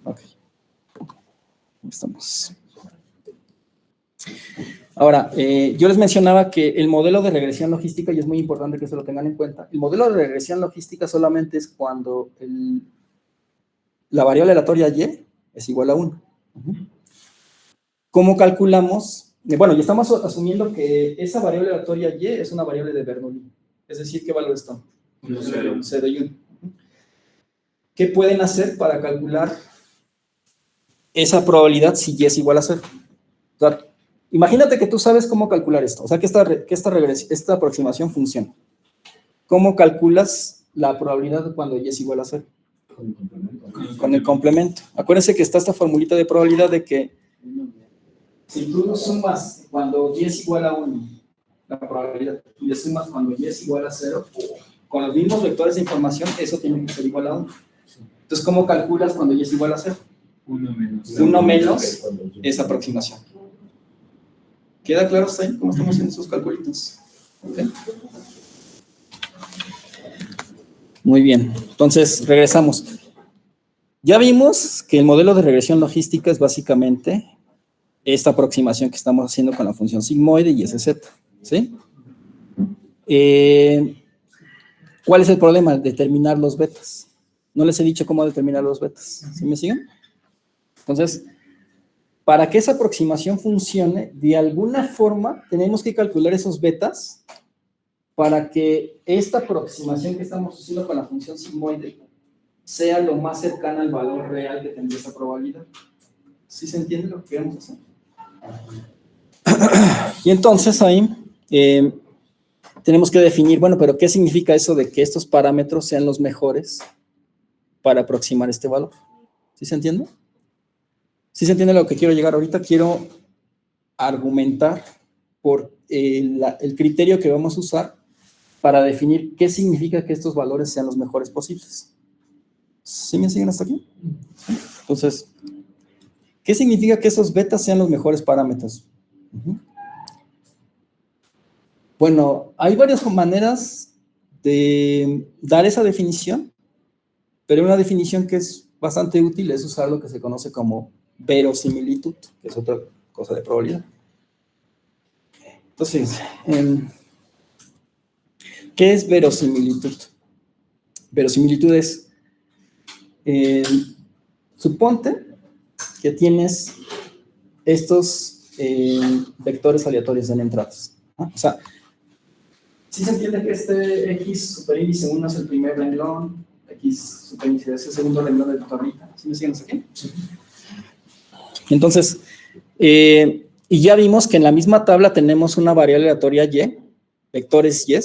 S1: Ok. Estamos. Ahora, yo les mencionaba que el modelo de regresión logística, y es muy importante que se lo tengan en cuenta, el modelo de regresión logística solamente es cuando la variable aleatoria y es igual a 1. ¿Cómo calculamos? Bueno, y estamos asumiendo que esa variable aleatoria y es una variable de Bernoulli. Es decir, ¿qué valores están? 0 y 1. ¿Qué pueden hacer para calcular esa probabilidad si y es igual a 0? O sea, imagínate que tú sabes cómo calcular esto, o sea, que esta aproximación funciona. ¿Cómo calculas la probabilidad cuando y es igual a 0? Con el complemento. Acuérdense que está esta formulita de probabilidad de que si tú sumas cuando y es igual a 1, la probabilidad, y le sumas cuando y es igual a 0, con los mismos vectores de información, eso tiene que ser igual a 1. Entonces, ¿cómo calculas cuando y es igual a 0? 1 menos esa aproximación. ¿Queda claro hasta ahí cómo estamos haciendo esos calculitos? ¿Okay? Muy bien. Entonces, regresamos. Ya vimos que el modelo de regresión logística es básicamente esta aproximación que estamos haciendo con la función sigmoide y SZ. ¿Sí? ¿Cuál es el problema? Determinar los betas. No les he dicho cómo determinar los betas. ¿Sí me siguen? Entonces, para que esa aproximación funcione, de alguna forma tenemos que calcular esos betas para que esta aproximación que estamos haciendo con la función sigmoide sea lo más cercana al valor real que tendría esa probabilidad. ¿Sí se entiende lo que queremos hacer? Y entonces ahí tenemos que definir, bueno, pero ¿qué significa eso de que estos parámetros sean los mejores para aproximar este valor? ¿Sí se entiende? ¿Sí se entiende a lo que quiero llegar ahorita? Quiero argumentar por el criterio que vamos a usar para definir qué significa que estos valores sean los mejores posibles. ¿Sí me siguen hasta aquí? Entonces, ¿qué significa que esos betas sean los mejores parámetros? Bueno, hay varias maneras de dar esa definición, pero una definición que es bastante útil es usar lo que se conoce como verosimilitud, que es otra cosa de probabilidad. Entonces, ¿qué es verosimilitud? Verosimilitud es, suponte que tienes estos vectores aleatorios en entradas, ¿no? O sea, ¿sí se entiende que este X superíndice 1 es el primer renglón, X superíndice es el segundo renglón de tu tablita? ¿Sí me siguen hasta aquí? Sí. Entonces, y ya vimos que en la misma tabla tenemos una variable aleatoria Y, vectores Y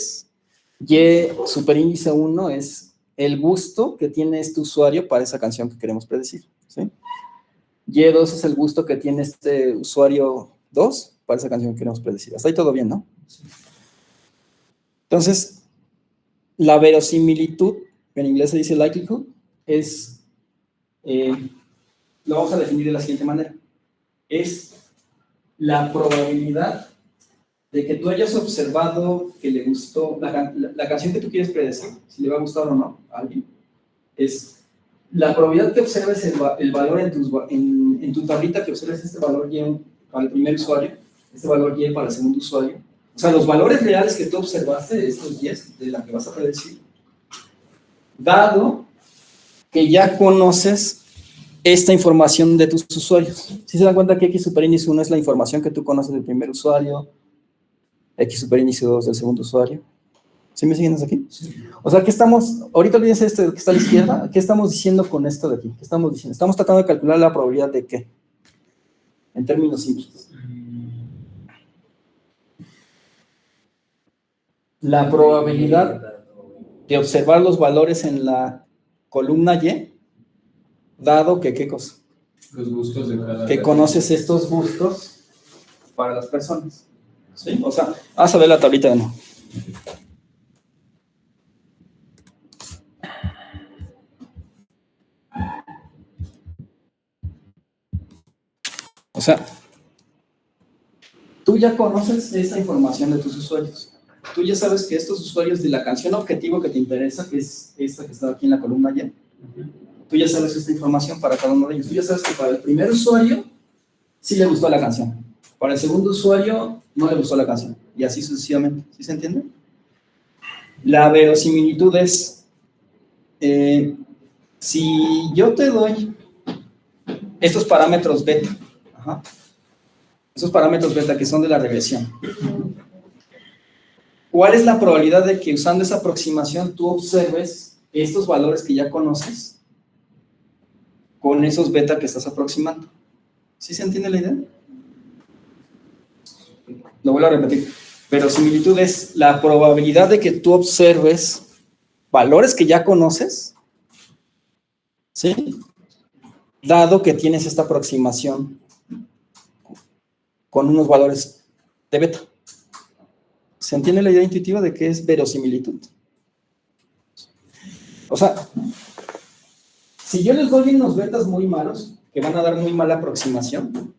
S1: superíndice 1 es el gusto que tiene este usuario para esa canción que queremos predecir, ¿sí? Y2 es el gusto que tiene este usuario 2 para esa canción que queremos predecir. Hasta ahí todo bien, ¿no? Entonces, la verosimilitud, en inglés se dice likelihood, es, lo vamos a definir de la siguiente manera. Es la probabilidad de que tú hayas observado que le gustó la canción que tú quieres predecir, si le va a gustar o no a alguien, es la probabilidad que observes el valor en tu tablita, que observes este valor Y para el primer usuario, este valor Y para el segundo usuario. O sea, los valores reales que tú observaste de estos 10, de la que vas a predecir, dado que ya conoces esta información de tus usuarios. ¿Sí se dan cuenta que X superíndice 1 es la información que tú conoces del primer usuario, X superíndice 2 del segundo usuario? ¿Sí me siguen hasta aquí? Sí. O sea, ¿qué estamos, ahorita olvídense este que está a la izquierda, ¿qué estamos diciendo con esto de aquí? ¿Qué estamos diciendo? Estamos tratando de calcular la probabilidad de ¿qué? En términos simples. La probabilidad de observar los valores en la columna Y, dado que, ¿qué cosa?
S2: Los gustos de cada
S1: que conoces estos gustos para las personas. ¿Sí? O sea, vamos a ver la tablita de nuevo. O sea, tú ya conoces esa información de tus usuarios. Tú ya sabes que estos usuarios de la canción objetivo que te interesa, que es esta que está aquí en la columna Y, tú ya sabes esta información para cada uno de ellos. Tú ya sabes que para el primer usuario sí le gustó la canción. Para el segundo usuario no le gustó la canción. Y así sucesivamente. ¿Sí se entiende? La verosimilitud es, si yo te doy estos parámetros beta, esos parámetros beta que son de la regresión, ¿cuál es la probabilidad de que usando esa aproximación tú observes estos valores que ya conoces con esos beta que estás aproximando? ¿Sí se entiende la idea? Lo vuelvo a repetir. Verosimilitud es la probabilidad de que tú observes valores que ya conoces ¿Sí? Dado que tienes esta aproximación con unos valores de beta. ¿Se entiende la idea intuitiva de qué es verosimilitud? O sea, si yo les doy unos betas muy malos, que van a dar muy mala aproximación,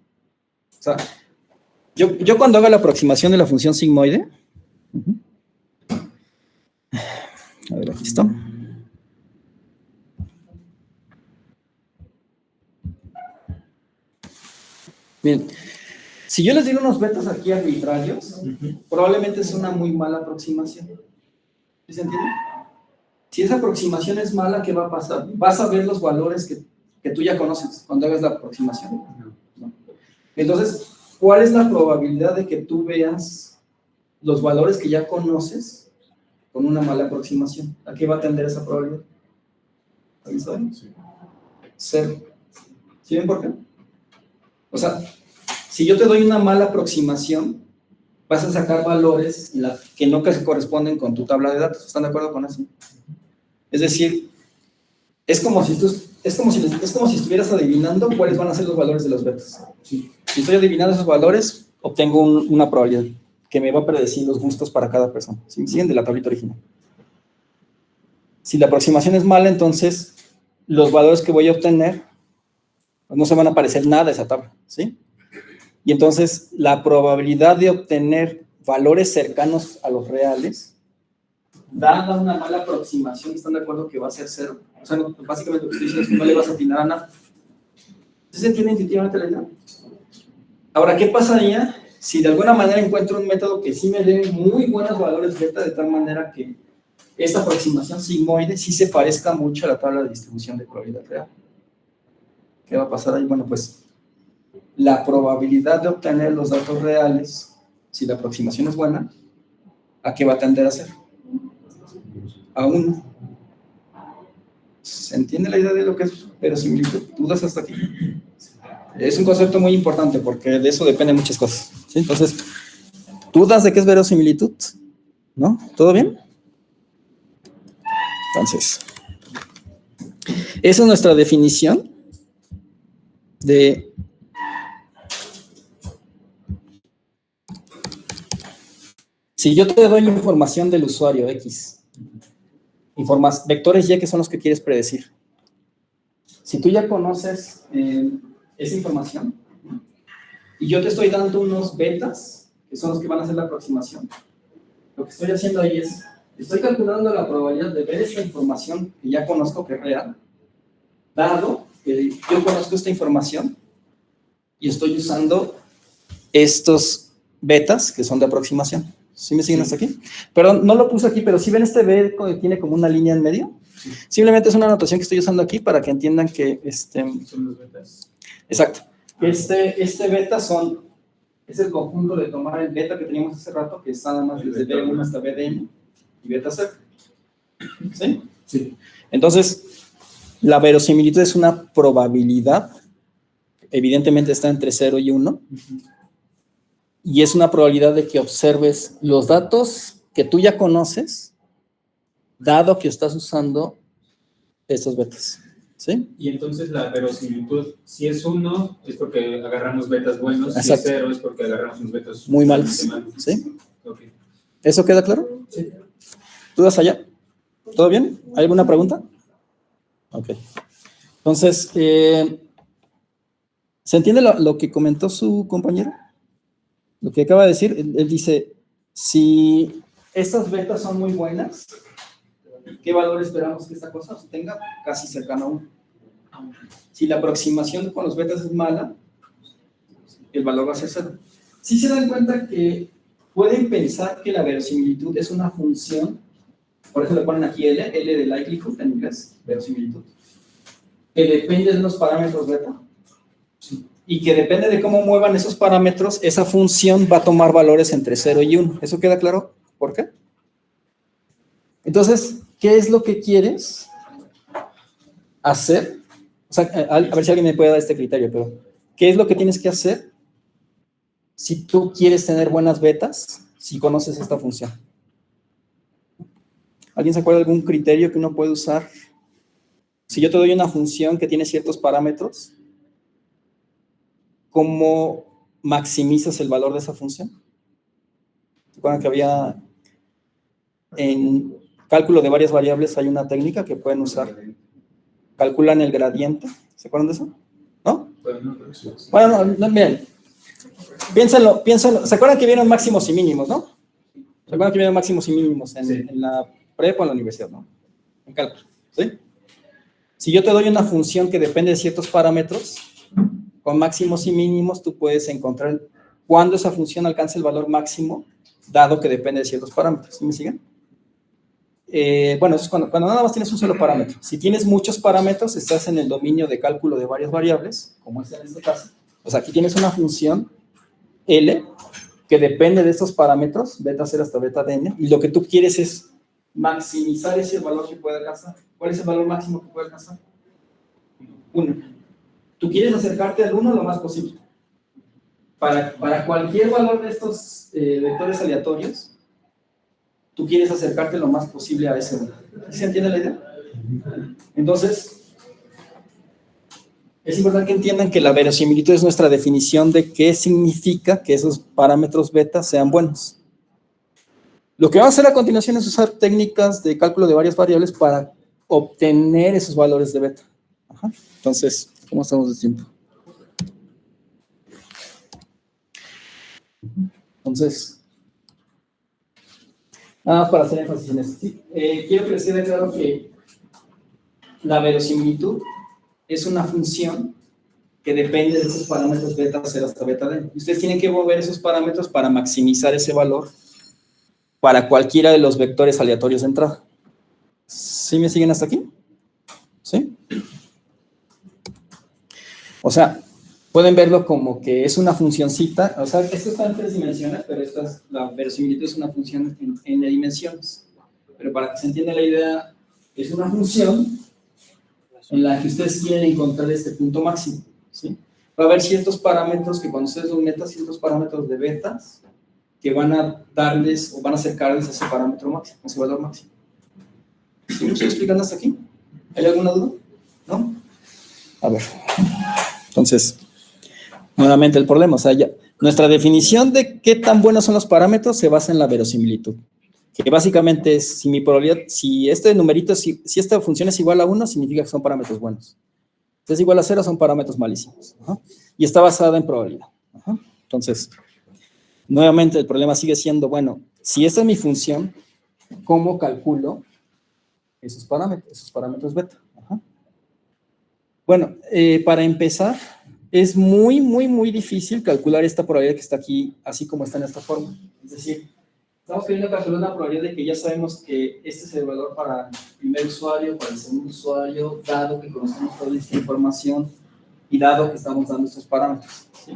S1: o sea, yo cuando haga la aproximación de la función sigmoide, a ver, aquí está. Bien, si yo les digo unos betas aquí arbitrarios, probablemente es una muy mala aproximación. ¿Sí se entiende? Si esa aproximación es mala, ¿qué va a pasar? Vas a ver los valores que tú ya conoces cuando hagas la aproximación. ¿No? Entonces, ¿cuál es la probabilidad de que tú veas los valores que ya conoces con una mala aproximación? ¿A qué va a tender esa probabilidad? ¿Alguien sabe? Cero. ¿Sí ven por qué? O sea, si yo te doy una mala aproximación, vas a sacar valores que no se corresponden con tu tabla de datos. ¿Están de acuerdo con eso? Es decir, es como si estuvieras adivinando cuáles van a ser los valores de los betas. Sí. Si estoy adivinando esos valores, obtengo una probabilidad que me va a predecir los gustos para cada persona. ¿Sí? Siguen de la tablita original. Si la aproximación es mala, entonces los valores que voy a obtener no se van a parecer nada a esa tabla. ¿Sí? Y entonces la probabilidad de obtener valores cercanos a los reales, dada una mala aproximación, ¿están de acuerdo que va a ser cero? O sea, básicamente lo que estoy diciendo es que no le vas a atinar a nada. ¿Se entiende intuitivamente la idea? Ahora, ¿qué pasaría si de alguna manera encuentro un método que sí me dé muy buenos valores beta, de tal manera que esta aproximación sigmoide sí se parezca mucho a la tabla de distribución de probabilidad real? ¿Qué va a pasar ahí? Bueno, pues la probabilidad de obtener los datos reales, si la aproximación es buena, ¿a qué va a tender a ser? A 1. ¿Se entiende la idea de lo que es verosimilitud? ¿Dudas hasta aquí? Es un concepto muy importante porque de eso dependen muchas cosas. ¿Sí? Entonces, ¿dudas de qué es verosimilitud? ¿No? ¿Todo bien? Entonces, esa es nuestra definición de si yo te doy información del usuario X, vectores Y que son los que quieres predecir. Si tú ya conoces esa información y yo te estoy dando unos betas, que son los que van a hacer la aproximación, lo que estoy haciendo ahí es, estoy calculando la probabilidad de ver esta información que ya conozco que es real, dado que yo conozco esta información y estoy usando estos betas que son de aproximación. ¿Sí me siguen hasta aquí? Perdón, no lo puse aquí, pero si ven este B que tiene como una línea en medio, simplemente es una anotación que estoy usando aquí para que entiendan que
S2: son los betas.
S1: Exacto. Este beta es el conjunto de tomar el beta que teníamos hace rato, que es nada más desde B1 hasta BDN y beta C. ¿Sí? Sí. Entonces, la verosimilitud es una probabilidad, evidentemente está entre 0 y 1, y es una probabilidad de que observes los datos que tú ya conoces, dado que estás usando estos betas. ¿Sí?
S2: Y entonces la verosimilitud, si es 1, es porque agarramos betas buenos,
S1: Exacto.
S2: Si es 0, es porque agarramos unos betas
S1: muy malos. ¿Sí? Okay. ¿Eso queda claro? Sí. ¿Dudas allá? ¿Todo bien? ¿Hay alguna pregunta? Ok. Entonces, ¿se entiende lo que comentó su compañero? Lo que acaba de decir, él dice, si estas betas son muy buenas, ¿qué valor esperamos que esta cosa tenga? Casi cercano a 1. Si la aproximación con los betas es mala, el valor va a ser 0. Si se dan cuenta que pueden pensar que la verosimilitud es una función, por eso le ponen aquí L de likelihood en inglés, verosimilitud, que depende de unos parámetros beta, y que depende de cómo muevan esos parámetros, esa función va a tomar valores entre 0 y 1. ¿Eso queda claro? ¿Por qué? Entonces, ¿qué es lo que quieres hacer? O sea, a ver si alguien me puede dar este criterio, pero ¿qué es lo que tienes que hacer si tú quieres tener buenas betas, si conoces esta función? ¿Alguien se acuerda de algún criterio que uno puede usar Si yo te doy una función que tiene ciertos parámetros, ¿cómo maximizas el valor de esa función? ¿Se acuerdan que había en cálculo de varias variables hay una técnica que pueden usar? Calculan el gradiente. ¿Se acuerdan de eso? ¿No? Bueno, no, miren. Piénsenlo. ¿Se acuerdan que vieron máximos y mínimos, no? ¿Se acuerdan que vieron máximos y mínimos en la prepa o en la universidad, no? En cálculo, ¿sí? Si yo te doy una función que depende de ciertos parámetros, con máximos y mínimos, tú puedes encontrar cuándo esa función alcanza el valor máximo, dado que depende de ciertos parámetros. ¿Sí me siguen? Bueno, eso es cuando nada más tienes un solo parámetro. Si tienes muchos parámetros, estás en el dominio de cálculo de varias variables, como es en este caso. Pues aquí tienes una función L que depende de estos parámetros, beta 0 hasta beta de n, y lo que tú quieres es maximizar ese valor que puede alcanzar. ¿Cuál es el valor máximo que puede alcanzar? 1. Tú quieres acercarte al 1 lo más posible. Para cualquier valor de estos vectores aleatorios, tú quieres acercarte lo más posible a ese valor. ¿Se entiende la idea? Entonces, es importante que entiendan que la verosimilitud es nuestra definición de qué significa que esos parámetros beta sean buenos. Lo que vamos a hacer a continuación es usar técnicas de cálculo de varias variables para obtener esos valores de beta. Ajá. Entonces, ¿cómo estamos de tiempo? Entonces, nada más para hacer énfasis en esto. Sí, quiero que les quede claro que la verosimilitud es una función que depende de esos parámetros beta 0 hasta beta d. Y ustedes tienen que mover esos parámetros para maximizar ese valor para cualquiera de los vectores aleatorios de entrada. ¿Sí me siguen hasta aquí? ¿Sí? O sea, pueden verlo como que es una funcioncita. O sea, esto está en 3 dimensiones, pero la verosimilitud es una función en dimensiones. Pero para que se entienda la idea, es una función en la que ustedes quieren encontrar este punto máximo, ¿sí? Va a haber ciertos parámetros que cuando ustedes los metan, ciertos parámetros de betas, que van a darles o van a acercarles a ese parámetro máximo, a ese valor máximo. ¿Sí me estoy explicando hasta aquí? ¿Hay alguna duda? ¿No? A ver. Entonces, nuevamente el problema, o sea, ya, nuestra definición de qué tan buenos son los parámetros se basa en la verosimilitud. Que básicamente es, si mi probabilidad, si este numerito, si esta función es igual a 1, significa que son parámetros buenos. Si es igual a 0, son parámetros malísimos. Ajá. Y está basada en probabilidad. Ajá. Entonces, nuevamente el problema sigue siendo, bueno, si esta es mi función, ¿cómo calculo esos parámetros beta? Ajá. Bueno, para empezar, es muy difícil calcular esta probabilidad que está aquí, así como está en esta forma. Es decir, estamos queriendo calcular una probabilidad de que ya sabemos que este es el valor para el primer usuario, para el segundo usuario, dado que conocemos toda esta información y dado que estamos dando estos parámetros, ¿sí?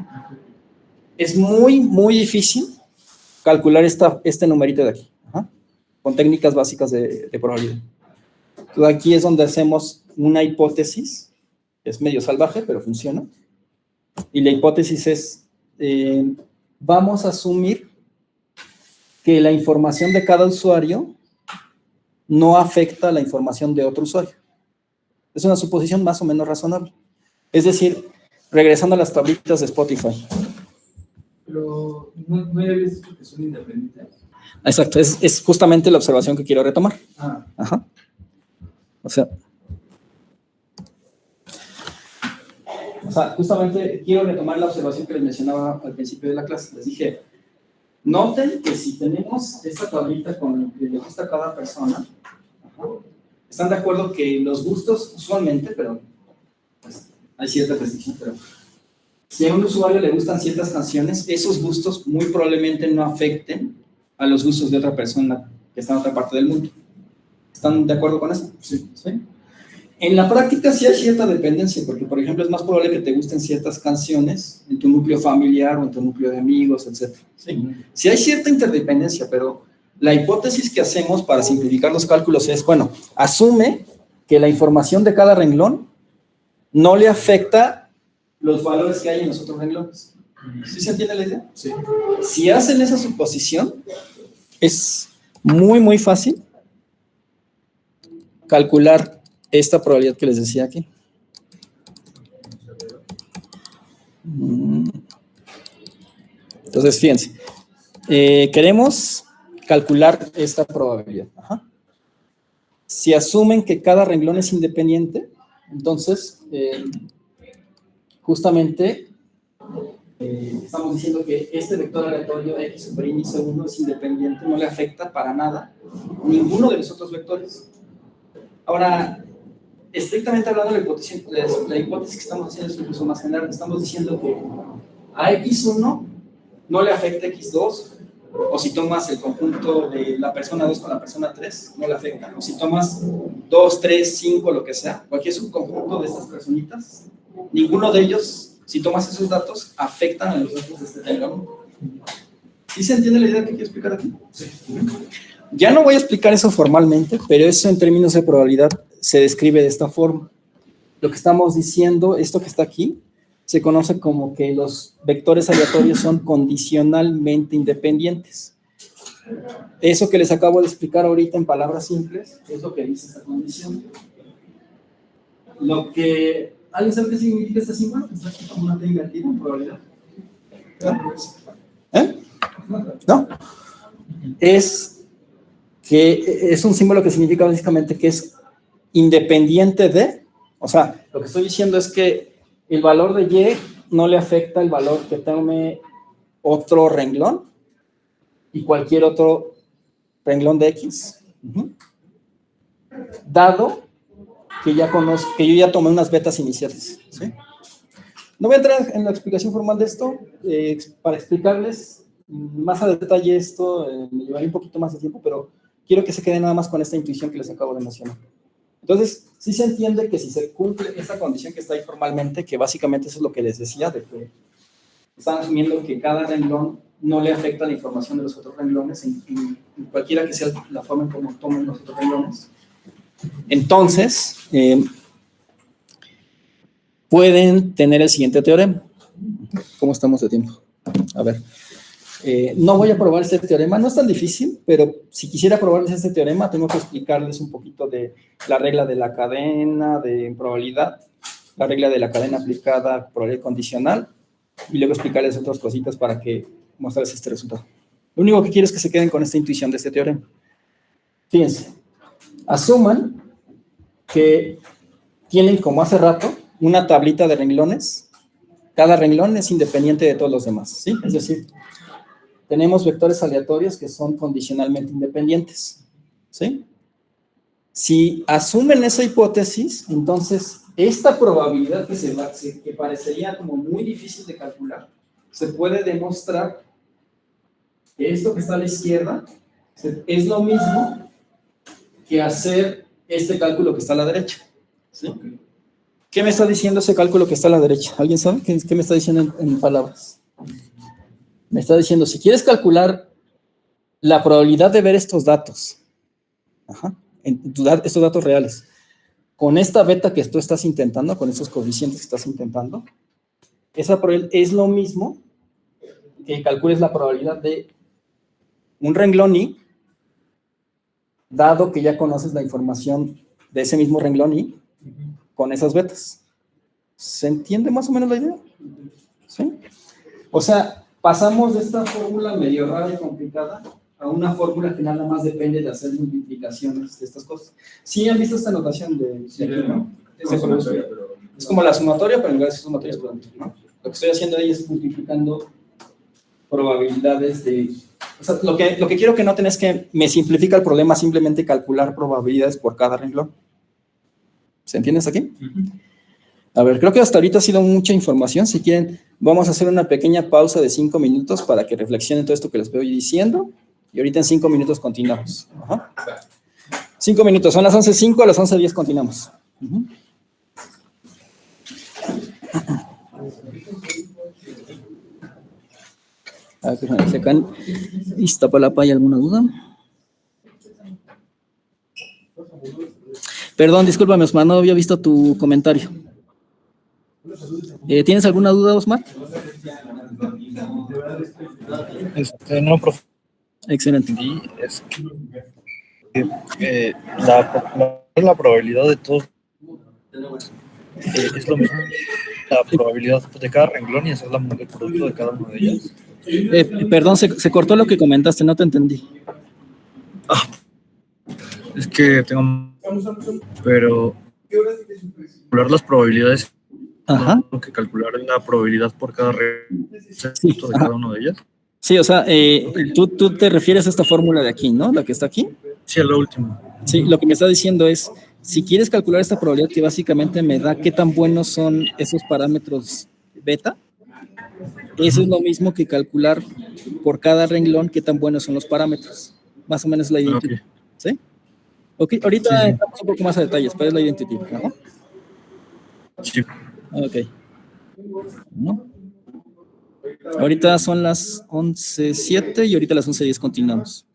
S1: Es muy difícil calcular este numerito de aquí, ajá, con técnicas básicas de probabilidad. Entonces aquí es donde hacemos una hipótesis, es medio salvaje, pero funciona. Y la hipótesis es, vamos a asumir que la información de cada usuario no afecta a la información de otro usuario. Es una suposición más o menos razonable. Es decir, regresando a las tablitas de Spotify.
S2: Pero, ¿no habías dicho que son independientes?
S1: Exacto, es justamente la observación que quiero retomar. Ajá. O sea, justamente quiero retomar la observación que les mencionaba al principio de la clase. Les dije, noten que si tenemos esta tablita con lo que le gusta a cada persona, están de acuerdo que los gustos usualmente, pero pues, hay cierta restricción, pero si a un usuario le gustan ciertas canciones, esos gustos muy probablemente no afecten a los gustos de otra persona que está en otra parte del mundo. ¿Están de acuerdo con eso? Sí. ¿Sí? En la práctica sí hay cierta dependencia, porque por ejemplo es más probable que te gusten ciertas canciones en tu núcleo familiar o en tu núcleo de amigos, etc. ¿Sí? Sí hay cierta interdependencia, pero la hipótesis que hacemos para simplificar los cálculos es, bueno, asume que la información de cada renglón no le afecta los valores que hay en los otros renglones. ¿Sí se entiende la idea? Sí. Si hacen esa suposición, es muy fácil calcular esta probabilidad que les decía aquí. Entonces, fíjense, queremos calcular esta probabilidad. Ajá. Si asumen que cada renglón es independiente, entonces, justamente, estamos diciendo que este vector aleatorio x sobre índice 1 es independiente, no le afecta para nada ninguno de los otros vectores. Ahora, estrictamente hablando, la hipótesis que estamos haciendo es incluso más general. Estamos diciendo que a x1 no le afecta x2, o si tomas el conjunto de la persona 2 con la persona 3, no le afecta. O si tomas 2, 3, 5, lo que sea, cualquier subconjunto de estas personitas, ninguno de ellos, si tomas esos datos, afectan a los datos de este diagrama. ¿Sí se entiende la idea que quiero explicar aquí? Sí. Ya no voy a explicar eso formalmente, pero eso en términos de probabilidad se describe de esta forma. Lo que estamos diciendo, esto que está aquí, se conoce como que los vectores aleatorios son condicionalmente independientes. Eso que les acabo de explicar ahorita en palabras simples es lo que dice esta condición. Lo que... ¿Alguien sabe qué significa este símbolo? Está aquí como una T invertida en probabilidad. ¿No? Es que es un símbolo que significa básicamente que es independiente de, o sea, lo que estoy diciendo es que el valor de Y no le afecta el valor que tome otro renglón y cualquier otro renglón de X. Dado que ya conozco, que yo ya tomé unas betas iniciales. ¿Sí? No voy a entrar en la explicación formal de esto, para explicarles más a detalle esto, me llevaría un poquito más de tiempo, pero quiero que se queden nada más con esta intuición que les acabo de mencionar. Entonces, sí se entiende que si se cumple esta condición que está ahí formalmente, que básicamente eso es lo que les decía, de que están asumiendo que cada renglón no le afecta la información de los otros renglones, en cualquiera que sea la forma en cómo tomen los otros renglones. Entonces, pueden tener el siguiente teorema. ¿Cómo estamos de tiempo? A ver. No voy a probar este teorema, no es tan difícil, pero si quisiera probarles este teorema, tengo que explicarles un poquito de la regla de la cadena de probabilidad, la regla de la cadena aplicada a probabilidad condicional, y luego explicarles otras cositas para que mostrarles este resultado. Lo único que quiero es que se queden con esta intuición de este teorema. Fíjense, asuman que tienen, como hace rato, una tablita de renglones. Cada renglón es independiente de todos los demás, ¿sí? Es decir, tenemos vectores aleatorios que son condicionalmente independientes, ¿sí? Si asumen esa hipótesis, entonces esta probabilidad que parecería como muy difícil de calcular, se puede demostrar que esto que está a la izquierda es lo mismo que hacer este cálculo que está a la derecha, ¿sí? ¿Qué me está diciendo ese cálculo que está a la derecha? ¿Alguien sabe qué me está diciendo en palabras? Me está diciendo, si quieres calcular la probabilidad de ver estos datos, estos datos reales, con esta beta que tú estás intentando, con estos coeficientes que estás intentando, esa probabilidad es lo mismo que calcules la probabilidad de un renglón I, dado que ya conoces la información de ese mismo renglón I, con esas betas. ¿Se entiende más o menos la idea? ¿Sí? O sea, pasamos de esta fórmula medio rara y complicada a una fórmula que nada más depende de hacer multiplicaciones de estas cosas. ¿Sí han visto esta notación de aquí, no? Es como la sumatoria, pero en lugar de sumatoria es producto, ¿no? Lo que estoy haciendo ahí es multiplicando probabilidades de... O sea, lo que quiero que noten es que me simplifica el problema simplemente calcular probabilidades por cada renglón. ¿Se entiende hasta aquí? A ver, creo que hasta ahorita ha sido mucha información. Si quieren, vamos a hacer una pequeña pausa de 5 minutos para que reflexionen todo esto que les estoy diciendo. Y ahorita en 5 minutos continuamos. 5 minutos, son las 11:05, a las 11:10 continuamos. A ver, si acá en Iztapalapa hay alguna duda. Perdón, discúlpame, Osmar, no había visto tu comentario. ¿Tienes alguna duda, Osmar?
S5: No, profe.
S1: Excelente.
S5: Y es que la probabilidad de todos Es lo mismo la probabilidad de cada renglón y hacer el producto de cada uno de ellas.
S1: Perdón, se cortó lo que comentaste, no te entendí.
S5: Es que tengo, pero calcular las probabilidades,
S1: Ajá.
S5: tengo que calcular la probabilidad por cada
S1: Sí,
S5: de cada uno de ellas.
S1: Sí, o sea, tú te refieres a esta fórmula de aquí, ¿no? La que está aquí.
S5: Sí, a lo último.
S1: Sí, lo que me está diciendo es, si quieres calcular esta probabilidad que básicamente me da qué tan buenos son esos parámetros beta, eso es lo mismo que calcular por cada renglón qué tan buenos son los parámetros. Más o menos la identidad.
S5: Okay.
S1: ¿Sí? Ok, ahorita
S5: Sí.
S1: entramos un poco más a detalles, pero es la identidad. Ajá.
S5: Sí.
S1: Ok. ¿No? Ahorita son las 11:07 y ahorita las 11:10 continuamos.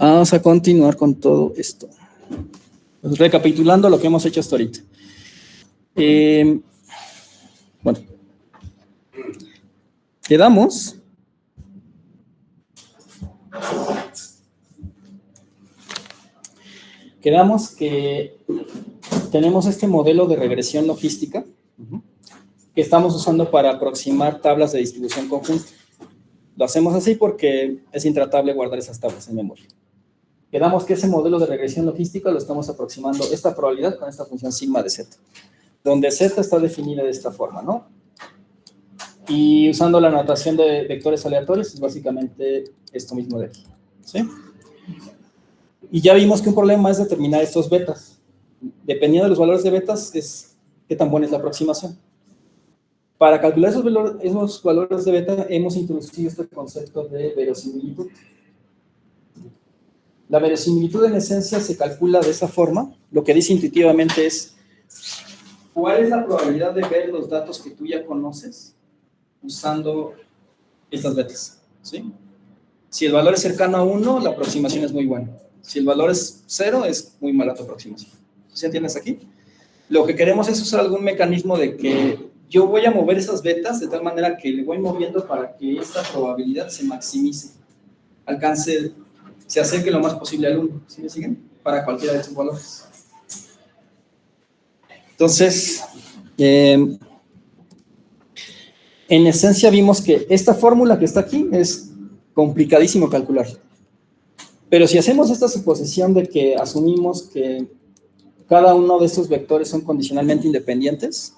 S1: Vamos a continuar con todo esto. Pues, recapitulando lo que hemos hecho hasta ahorita. Bueno. Quedamos que tenemos este modelo de regresión logística que estamos usando para aproximar tablas de distribución conjunta. Lo hacemos así porque es intratable guardar esas tablas en memoria. Quedamos que ese modelo de regresión logística lo estamos aproximando esta probabilidad con esta función sigma de z, donde z está definida de esta forma, ¿no? Y usando la notación de vectores aleatorios es básicamente esto mismo de aquí, ¿sí? Y ya vimos que un problema es determinar estos betas. Dependiendo de los valores de betas, es qué tan buena es la aproximación. Para calcular esos valores de beta, hemos introducido este concepto de verosimilitud. La verosimilitud en esencia se calcula de esa forma. Lo que dice intuitivamente es, ¿cuál es la probabilidad de ver los datos que tú ya conoces usando estas betas? ¿Sí? Si el valor es cercano a 1, la aproximación es muy buena. Si el valor es 0, es muy mala tu aproximación. ¿Sí entiendes aquí? Lo que queremos es usar algún mecanismo de que yo voy a mover esas betas de tal manera que le voy moviendo para que esta probabilidad se maximice, se acerque lo más posible al 1. ¿Sí me siguen? Para cualquiera de esos valores. Entonces, en esencia vimos que esta fórmula que está aquí es complicadísimo calcular. Pero si hacemos esta suposición de que asumimos que cada uno de estos vectores son condicionalmente independientes,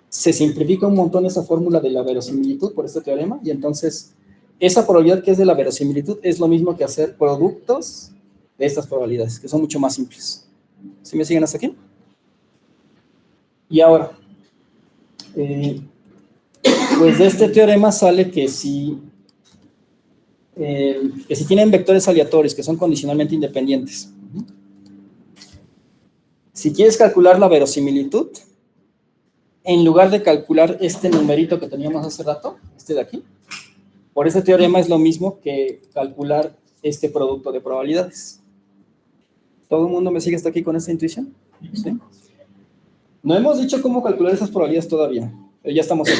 S1: se simplifica un montón esa fórmula de la verosimilitud por este teorema, y entonces esa probabilidad que es de la verosimilitud es lo mismo que hacer productos de estas probabilidades, que son mucho más simples. ¿Sí me siguen hasta aquí? Y ahora, pues de este teorema sale que si tienen vectores aleatorios que son condicionalmente independientes, si quieres calcular la verosimilitud, en lugar de calcular este numerito que teníamos hace rato, este de aquí, por este teorema es lo mismo que calcular este producto de probabilidades. ¿Todo el mundo me sigue hasta aquí con esta intuición? ¿Sí? No hemos dicho cómo calcular esas probabilidades todavía, pero ya estamos aquí.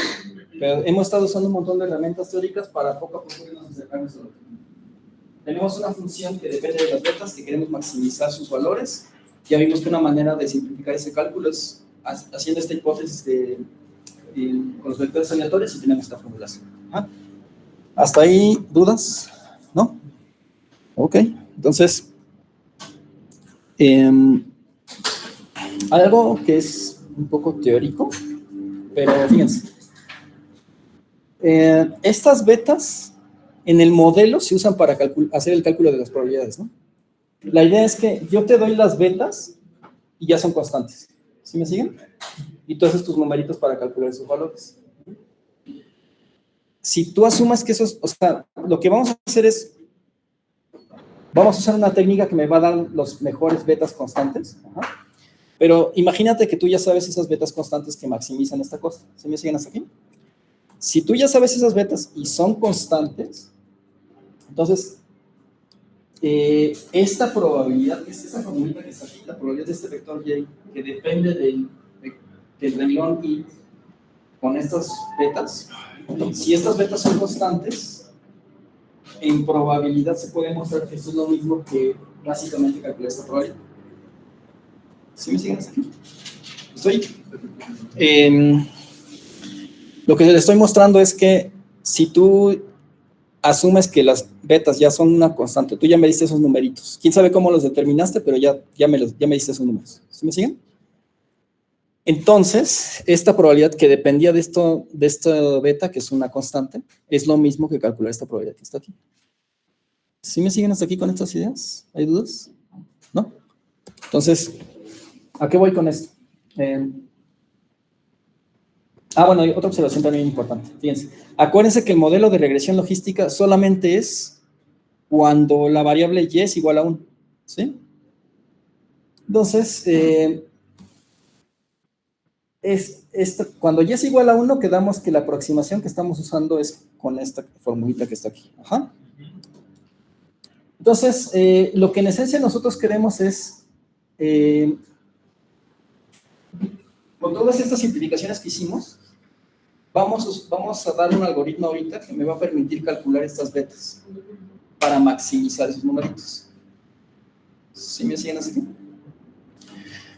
S1: Pero hemos estado usando un montón de herramientas teóricas para poco a poco irnos acercando a eso. Tenemos una función que depende de las betas, que queremos maximizar sus valores. Ya vimos que una manera de simplificar ese cálculo es haciendo esta hipótesis con los vectores aleatorios y tenemos esta formulación. ¿Ah? ¿Hasta ahí dudas? ¿No? Ok, entonces, algo que es un poco teórico, pero fíjense. Estas betas en el modelo se usan para hacer el cálculo de las probabilidades, ¿no? La idea es que yo te doy las betas y ya son constantes. ¿Sí me siguen? Y tú haces tus numeritos para calcular esos valores. Si tú asumas que esos, o sea, lo que vamos a hacer es, vamos a usar una técnica que me va a dar los mejores betas constantes. Ajá. Pero imagínate que tú ya sabes esas betas constantes que maximizan esta cosa. ¿Sí me siguen hasta aquí? Si tú ya sabes esas betas y son constantes, entonces, esta probabilidad, que es esta formulita que está aquí, la probabilidad de este vector y, que depende del renglón y con estas betas, si estas betas son constantes, en probabilidad se puede mostrar que esto es lo mismo que básicamente calcular esta probabilidad. ¿Sí me siguen hasta aquí? Lo que les estoy mostrando es que si tú asumes que las betas ya son una constante, tú ya me diste esos numeritos. ¿Quién sabe cómo los determinaste? Pero ya me diste esos números. ¿Sí me siguen? Entonces, esta probabilidad que dependía de esta beta, que es una constante, es lo mismo que calcular esta probabilidad que está aquí. ¿Sí me siguen hasta aquí con estas ideas? ¿Hay dudas? ¿No? Entonces, ¿a qué voy con esto? Bueno, hay otra observación también importante. Fíjense, acuérdense que el modelo de regresión logística solamente es cuando la variable y es igual a 1. ¿Sí? Entonces, cuando y es igual a 1, quedamos que la aproximación que estamos usando es con esta formulita que está aquí. Ajá. Entonces, lo que en esencia nosotros queremos es, con todas estas simplificaciones que hicimos, vamos a dar un algoritmo ahorita que me va a permitir calcular estas betas para maximizar esos numeritos. ¿Sí me siguen así?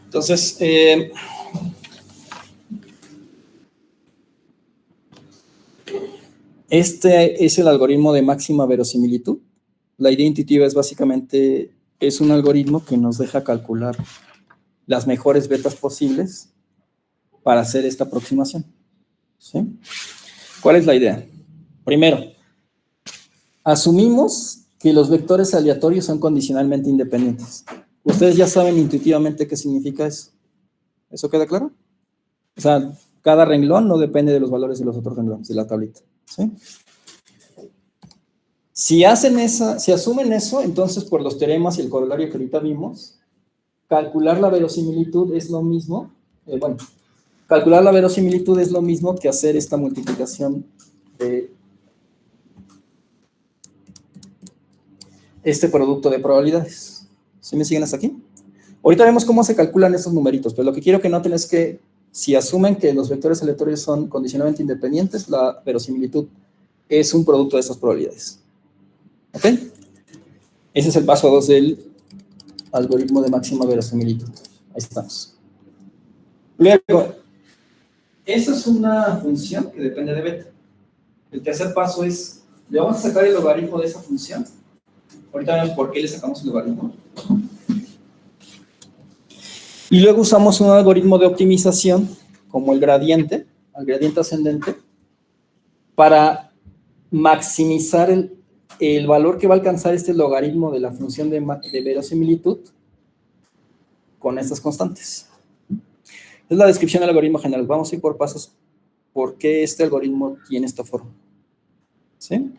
S1: Entonces, este es el algoritmo de máxima verosimilitud. La idea intuitiva es básicamente, es un algoritmo que nos deja calcular las mejores betas posibles para hacer esta aproximación. ¿Sí? ¿Cuál es la idea? Primero, asumimos que los vectores aleatorios son condicionalmente independientes. Ustedes ya saben intuitivamente qué significa eso. ¿Eso queda claro? O sea, cada renglón no depende de los valores de los otros renglones de la tablita. ¿Sí? Si asumen eso, entonces por los teoremas y el corolario que ahorita vimos, calcular la verosimilitud es lo mismo, calcular la verosimilitud es lo mismo que hacer esta multiplicación de este producto de probabilidades. ¿Sí me siguen hasta aquí? Ahorita vemos cómo se calculan esos numeritos, pero lo que quiero que noten es que si asumen que los vectores aleatorios son condicionalmente independientes, la verosimilitud es un producto de esas probabilidades. ¿Ok? Ese es el paso 2 del algoritmo de máxima verosimilitud. Ahí estamos. Luego, esa es una función que depende de beta. El tercer paso es, le vamos a sacar el logaritmo de esa función. Ahorita vemos por qué le sacamos el logaritmo. Y luego usamos un algoritmo de optimización, como el gradiente ascendente, para maximizar el valor que va a alcanzar este logaritmo de la función de verosimilitud con estas constantes. Es la descripción del algoritmo general. Vamos a ir por pasos. ¿Por qué este algoritmo tiene esta forma? ¿Sí?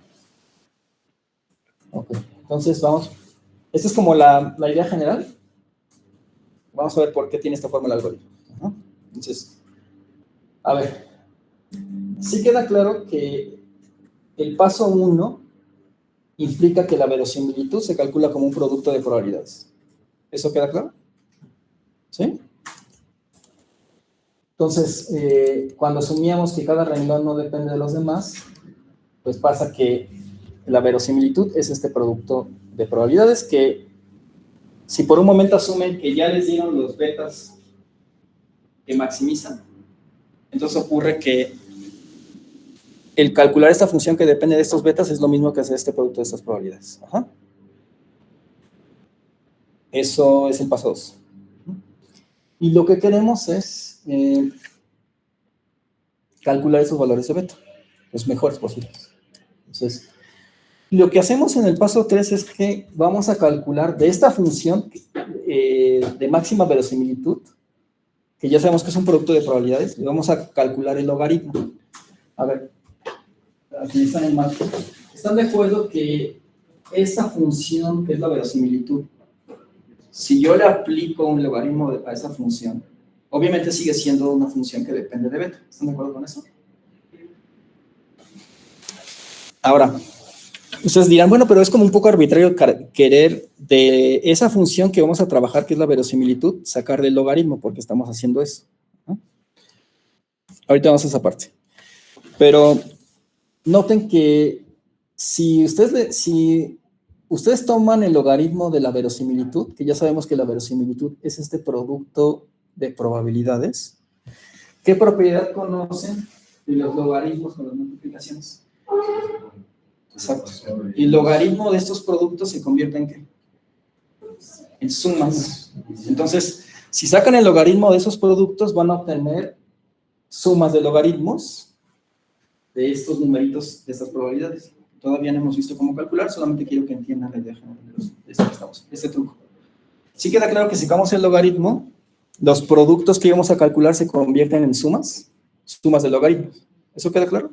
S1: Ok. Entonces, vamos. Esta es como la idea general. Vamos a ver por qué tiene esta forma el algoritmo. Entonces, a ver. Sí queda claro que el paso 1 implica que la verosimilitud se calcula como un producto de probabilidades. ¿Eso queda claro? ¿Sí? Entonces, cuando asumíamos que cada renglón no depende de los demás, pues pasa que la verosimilitud es este producto de probabilidades que, si por un momento asumen que ya les dieron los betas que maximizan, entonces ocurre que el calcular esta función que depende de estos betas es lo mismo que hacer este producto de estas probabilidades. Ajá. Eso es el paso 2. Y lo que queremos es calcular esos valores de beta, los mejores posibles. Entonces, lo que hacemos en el paso 3 es que vamos a calcular de esta función de máxima verosimilitud, que ya sabemos que es un producto de probabilidades, y vamos a calcular el logaritmo. A ver, aquí están en marco. ¿Están de acuerdo que esta función, que es la verosimilitud, si yo le aplico un logaritmo a esa función, obviamente sigue siendo una función que depende de beta? ¿Están de acuerdo con eso? Ahora, ustedes dirán, bueno, pero es como un poco arbitrario querer de esa función que vamos a trabajar, que es la verosimilitud, sacar del logaritmo, porque estamos haciendo eso. ¿No? Ahorita vamos a esa parte. Pero noten que si ustedes toman el logaritmo de la verosimilitud, que ya sabemos que la verosimilitud es este producto de probabilidades, ¿qué propiedad conocen de los logaritmos con las multiplicaciones? Exacto. Y el logaritmo de estos productos se convierte en ¿qué? En sumas. Entonces, si sacan el logaritmo de esos productos, van a obtener sumas de logaritmos de estos numeritos, de estas probabilidades. Todavía no hemos visto cómo calcular, solamente quiero que entiendan la idea de este truco. Sí queda claro que si sacamos el logaritmo, los productos que íbamos a calcular se convierten en sumas de logaritmos. ¿Eso queda claro?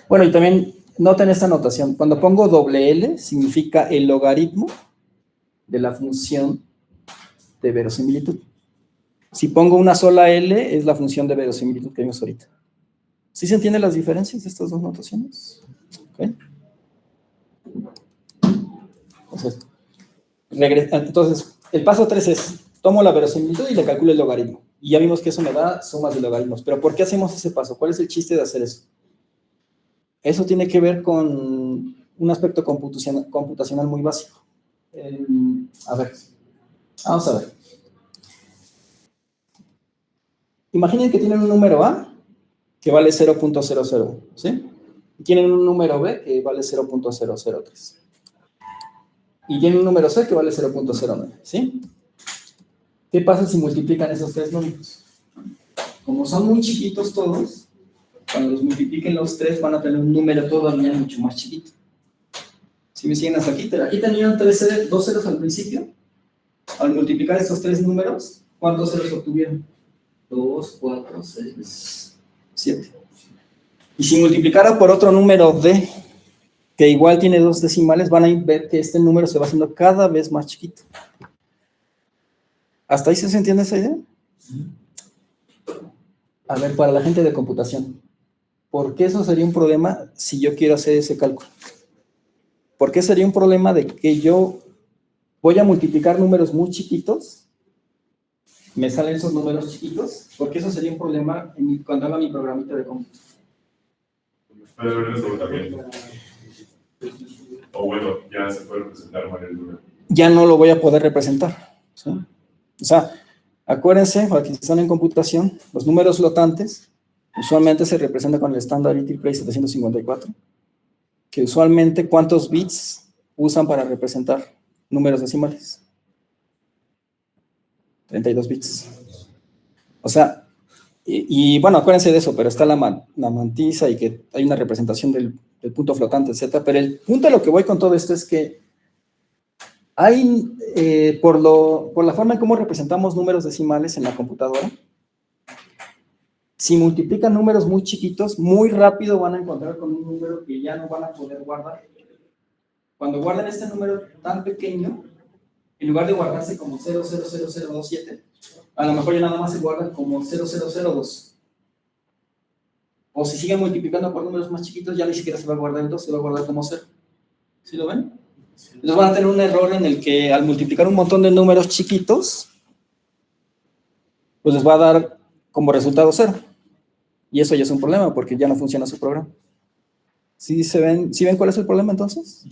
S1: Bueno, y también noten esta notación. Cuando pongo doble L, significa el logaritmo de la función de verosimilitud. Si pongo una sola L, es la función de verosimilitud que vimos ahorita. ¿Sí se entienden las diferencias de estas dos notaciones? ¿Okay? Entonces, el paso 3 es, tomo la verosimilitud y le calculo el logaritmo. Y ya vimos que eso me da sumas de logaritmos. Pero ¿por qué hacemos ese paso? ¿Cuál es el chiste de hacer eso? Eso tiene que ver con un aspecto computacional muy básico. A ver, vamos a ver. Imaginen que tienen un número A que vale 0.001, ¿sí? Y tienen un número B que vale 0.003. Y tienen un número C que vale 0.09, ¿sí? ¿Qué pasa si multiplican esos tres números? Como son muy chiquitos todos, cuando los multipliquen los tres van a tener un número todavía mucho más chiquito. ¿Sí me siguen hasta aquí? Aquí tenían dos ceros al principio. Al multiplicar estos tres números, ¿cuántos ceros obtuvieron? 2, 4, 6, 7. Y si multiplicara por otro número D, que igual tiene dos decimales, van a ver que este número se va haciendo cada vez más chiquito. ¿Hasta ahí se entiende esa idea? A ver, para la gente de computación, ¿por qué eso sería un problema si yo quiero hacer ese cálculo? ¿Por qué sería un problema de que yo voy a multiplicar números muy chiquitos? Me salen esos números chiquitos, porque eso sería un problema cuando haga mi programita de cómputo.
S6: Puede haber desdoblamiento. O bueno, ya se puede representar mal el número.
S1: Ya no lo voy a poder representar, ¿sí? O sea, acuérdense, para que están en computación, los números flotantes usualmente se representan con el estándar IEEE 754, que usualmente, ¿cuántos bits usan para representar números decimales? 32 bits. O sea, y bueno, acuérdense de eso, pero está la mantisa y que hay una representación del punto flotante, etc. Pero el punto a lo que voy con todo esto es que hay, por la forma en cómo representamos números decimales en la computadora, si multiplican números muy chiquitos, muy rápido van a encontrar con un número que ya no van a poder guardar. Cuando guardan este número tan pequeño, en lugar de guardarse como 0,00027, a lo mejor ya nada más se guardan como 0,002. O si siguen multiplicando por números más chiquitos, ya ni siquiera se va a guardar el 2, se va a guardar como 0. ¿Sí lo ven? Entonces van a tener un error en el que al multiplicar un montón de números chiquitos, pues les va a dar como resultado 0. Y eso ya es un problema porque ya no funciona su programa. ¿Sí ven cuál es el problema entonces?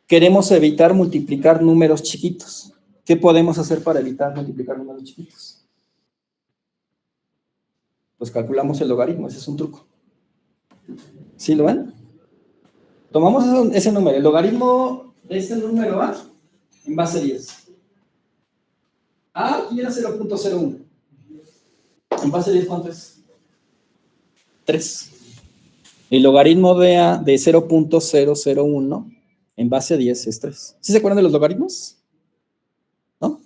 S1: Queremos evitar multiplicar números chiquitos. ¿Qué podemos hacer para evitar multiplicar números chiquitos? Pues calculamos el logaritmo, ese es un truco. ¿Sí lo ven? Tomamos ese número, el logaritmo de este número A en base 10. A aquí era 0.01. En base 10, ¿cuánto es? 3. El logaritmo de A de 0.001 en base 10 es 3. ¿Sí se acuerdan de los logaritmos? ¿No?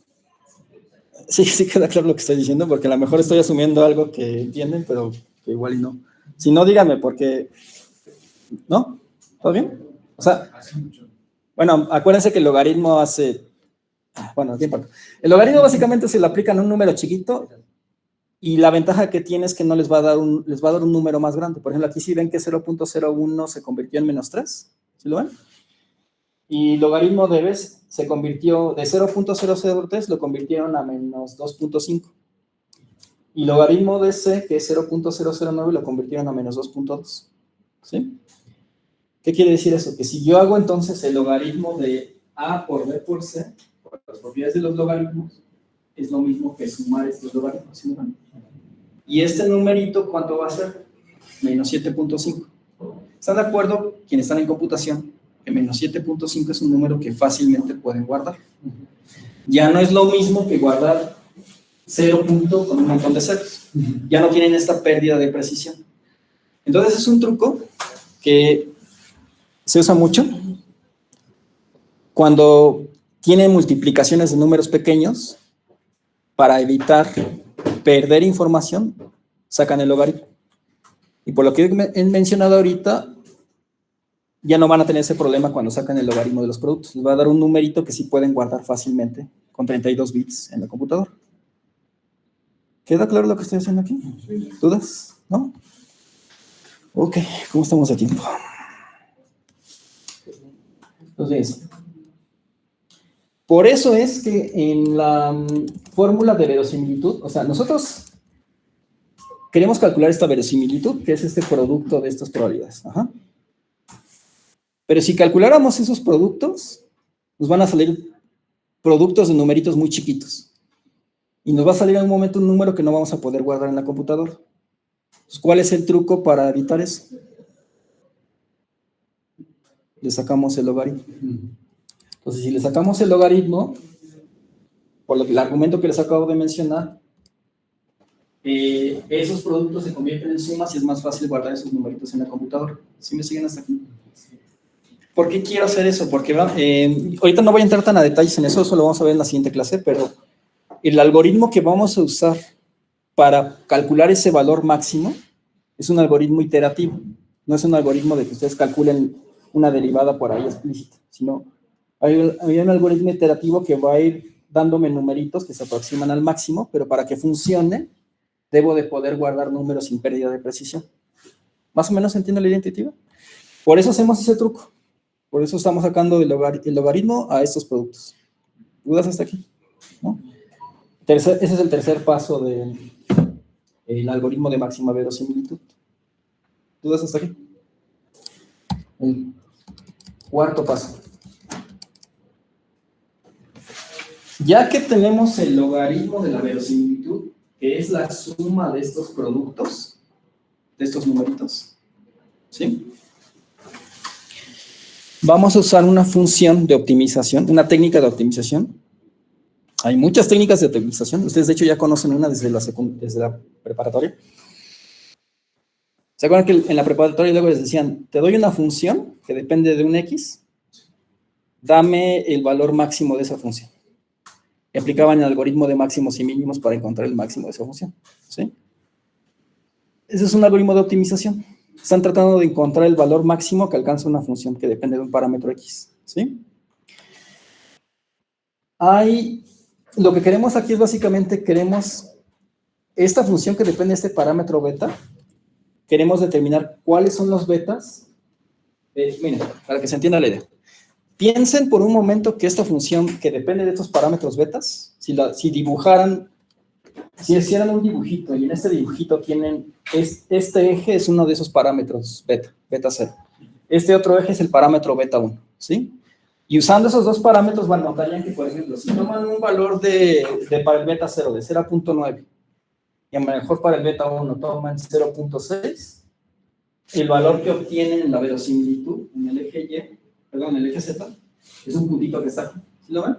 S1: Sí queda claro lo que estoy diciendo, porque a lo mejor estoy asumiendo algo que entienden, pero que igual y no. Si no, díganme, porque... ¿No? ¿Todo bien? O sea, bueno, acuérdense que el logaritmo hace... Bueno, ¿qué importa? El logaritmo básicamente se le aplica en un número chiquito y la ventaja que tiene es que no les va a dar un número más grande. Por ejemplo, aquí sí ven que 0.01 se convirtió en -3. ¿Sí lo ven? Y logaritmo de B se convirtió de 0.003, lo convirtieron a -2.5. Y logaritmo de C, que es 0.009, lo convirtieron a -2.2. ¿Sí? ¿Qué quiere decir eso? Que si yo hago entonces el logaritmo de A por B por C, por las propiedades de los logaritmos, es lo mismo que sumar estos logaritmos. ¿Sí? Y este numerito, ¿cuánto va a ser? -7.5. ¿Están de acuerdo quienes están en computación? Que -7.5 es un número que fácilmente pueden guardar. Ya no es lo mismo que guardar 0 punto con un montón de ceros. Ya no tienen esta pérdida de precisión. Entonces es un truco que se usa mucho cuando tienen multiplicaciones de números pequeños. Para evitar perder información, sacan el logaritmo. Y por lo que he mencionado ahorita, ya no van a tener ese problema cuando sacan el logaritmo de los productos. Les va a dar un numerito que sí pueden guardar fácilmente con 32 bits en la computadora. ¿Queda claro lo que estoy haciendo aquí? ¿Dudas? ¿No? Ok, ¿cómo estamos de tiempo? Entonces, Por eso es que en la fórmula de verosimilitud, o sea, nosotros queremos calcular esta verosimilitud, que es este producto de estas probabilidades. Ajá. Pero si calculáramos esos productos, nos van a salir productos de numeritos muy chiquitos. Y nos va a salir en un momento un número que no vamos a poder guardar en la computadora. Entonces, ¿cuál es el truco para evitar eso? Le sacamos el logaritmo. Entonces, si le sacamos el logaritmo, por el argumento que les acabo de mencionar, esos productos se convierten en sumas y es más fácil guardar esos numeritos en la computadora. ¿Sí me siguen hasta aquí? ¿Por qué quiero hacer eso? Porque ahorita no voy a entrar tan a detalles en eso, eso lo vamos a ver en la siguiente clase, pero el algoritmo que vamos a usar para calcular ese valor máximo es un algoritmo iterativo. No es un algoritmo de que ustedes calculen una derivada por ahí explícita, sino hay un algoritmo iterativo que va a ir dándome numeritos que se aproximan al máximo, pero para que funcione, debo de poder guardar números sin pérdida de precisión. ¿Más o menos entiendo la idea intuitiva? Por eso hacemos ese truco. Por eso estamos sacando el logaritmo a estos productos. ¿Dudas hasta aquí? ¿No? Ese es el tercer paso del algoritmo de máxima verosimilitud. ¿Dudas hasta aquí? El cuarto paso. Ya que tenemos el logaritmo de la verosimilitud, que es la suma de estos productos, de estos numeritos, ¿sí? Vamos a usar una función de optimización, una técnica de optimización. Hay muchas técnicas de optimización. Ustedes, de hecho, ya conocen una desde la preparatoria. ¿Se acuerdan que en la preparatoria luego les decían, te doy una función que depende de un X, dame el valor máximo de esa función? Y aplicaban el algoritmo de máximos y mínimos para encontrar el máximo de esa función, ¿sí? Ese es un algoritmo de optimización. Están tratando de encontrar el valor máximo que alcanza una función que depende de un parámetro X, ¿sí? Lo que queremos aquí es básicamente, queremos esta función que depende de este parámetro beta, queremos determinar cuáles son los betas. Miren, para que se entienda la idea. Piensen por un momento que esta función que depende de estos parámetros betas, si hicieran un dibujito y en este dibujito tienen, este eje es uno de esos parámetros beta 0. Este otro eje es el parámetro beta 1, ¿sí? Y usando esos dos parámetros, bueno, notarían que, por ejemplo, si toman un valor para el beta 0 de 0.9 y a lo mejor para el beta 1 toman 0.6, el valor que obtienen en la verosimilitud, en el eje el eje Z, es un puntito que está aquí, ¿sí lo ven?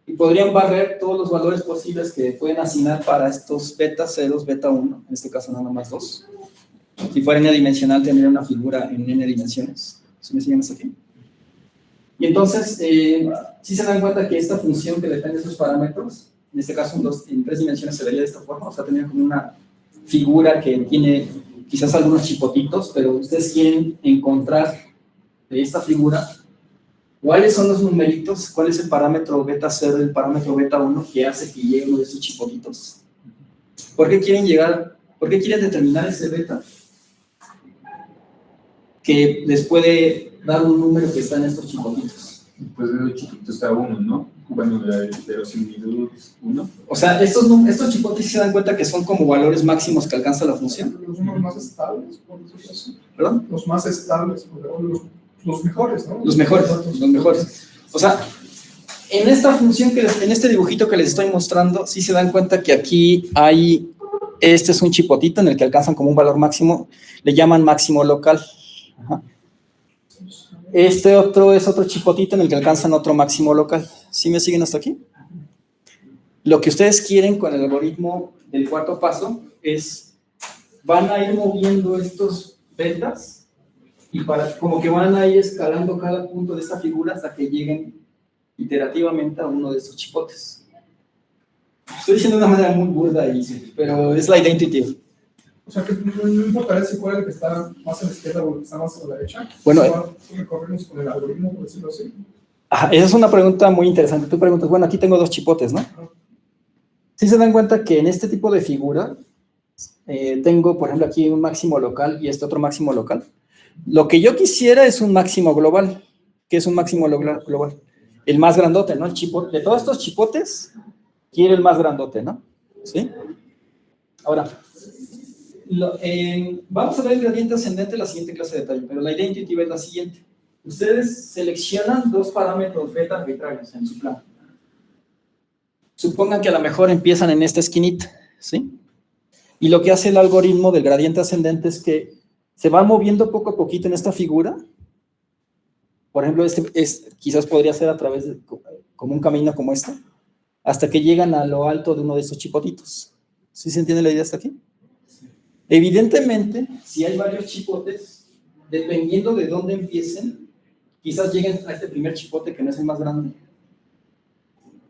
S1: Y podrían barrer todos los valores posibles que pueden asignar para estos beta 0, beta 1, en este caso nada más 2. Si fuera n-dimensional, tendría una figura en n dimensiones. ¿Sí me siguen hasta aquí? Y entonces, si se dan cuenta que esta función que depende de esos parámetros, en este caso en 3 dimensiones se vería de esta forma, o sea, tendría como una figura que tiene quizás algunos chipotitos, pero ustedes quieren encontrar de esta figura cuáles son los numeritos, cuál es el parámetro beta 0 y el parámetro beta 1 que hace que llegue uno de estos chipotitos. ¿Por qué quieren determinar ese beta que les puede dar un número que está en estos chipotitos?
S2: Pues de chiquito está 1, ¿no? Bueno, de verosimilitud 1.
S1: O sea, estos chipotes se dan cuenta que son como valores máximos que alcanza la función.
S7: Los números más estables, por decirlo así.
S1: ¿Perdón?
S7: Los más estables, los mejores, ¿no?
S1: Los mejores. O sea, en esta función, en este dibujito que les estoy mostrando, sí se dan cuenta que aquí hay, este es un chipotito en el que alcanzan como un valor máximo, le llaman máximo local. Ajá. Este otro es otro chipotito en el que alcanzan otro máximo local. ¿Sí me siguen hasta aquí? Lo que ustedes quieren con el algoritmo del cuarto paso es, van a ir moviendo estos betas y como que van a ir escalando cada punto de esta figura hasta que lleguen iterativamente a uno de estos chipotes. Estoy diciendo de una manera muy burda, pero es la idea intuitiva.
S7: O sea, que no importaría si fuera el que está más a la izquierda o el que está más a la derecha.
S1: Bueno,
S7: recorremos con el algoritmo, por decirlo así.
S1: Ajá, esa es una pregunta muy interesante. Tú preguntas, bueno, aquí tengo dos chipotes, ¿no? ¿Sí se dan cuenta que en este tipo de figura tengo, por ejemplo, aquí un máximo local y este otro máximo local? Lo que yo quisiera es un máximo global. ¿Qué es un máximo global? el más grandote, ¿no? El chipote, de todos estos chipotes, quiere el más grandote, ¿no? ¿Sí? Ahora, vamos a ver el gradiente ascendente en la siguiente clase de detalle, pero la idea intuitiva es la siguiente. Ustedes seleccionan dos parámetros beta arbitrarios en su plan. Supongan que a lo mejor empiezan en esta esquinita, ¿sí? Y lo que hace el algoritmo del gradiente ascendente es que se va moviendo poco a poquito en esta figura. Por ejemplo, quizás podría ser a través de como un camino como este, hasta que llegan a lo alto de uno de estos chipotitos. ¿Sí se entiende la idea hasta aquí? Evidentemente, si hay varios chipotes, dependiendo de dónde empiecen, quizás lleguen a este primer chipote que no es el más grande.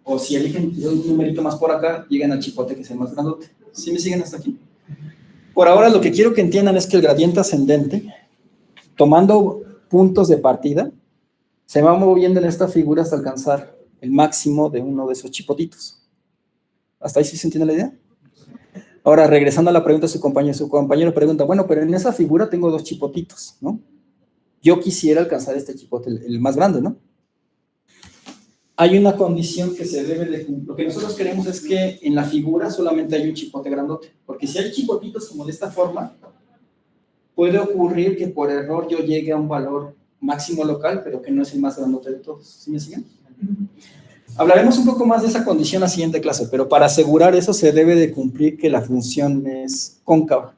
S1: O si eligen un numerito más por acá, llegan al chipote que es el más grandote. ¿Sí me siguen hasta aquí? Por ahora, lo que quiero que entiendan es que el gradiente ascendente, tomando puntos de partida, se va moviendo en esta figura hasta alcanzar el máximo de uno de esos chipotitos. ¿Hasta ahí sí se entiende la idea? Ahora, regresando a la pregunta de su compañero pregunta, bueno, pero en esa figura tengo dos chipotitos, ¿no? Yo quisiera alcanzar este chipote, el más grande, ¿no? Hay una condición que se debe de cumplir. Lo que nosotros queremos es que en la figura solamente hay un chipote grandote, porque si hay chipotitos como de esta forma, puede ocurrir que por error yo llegue a un valor máximo local, pero que no es el más grandote de todos. ¿Sí me siguen? Hablaremos un poco más de esa condición en la siguiente clase, pero para asegurar eso se debe de cumplir que la función es cóncava.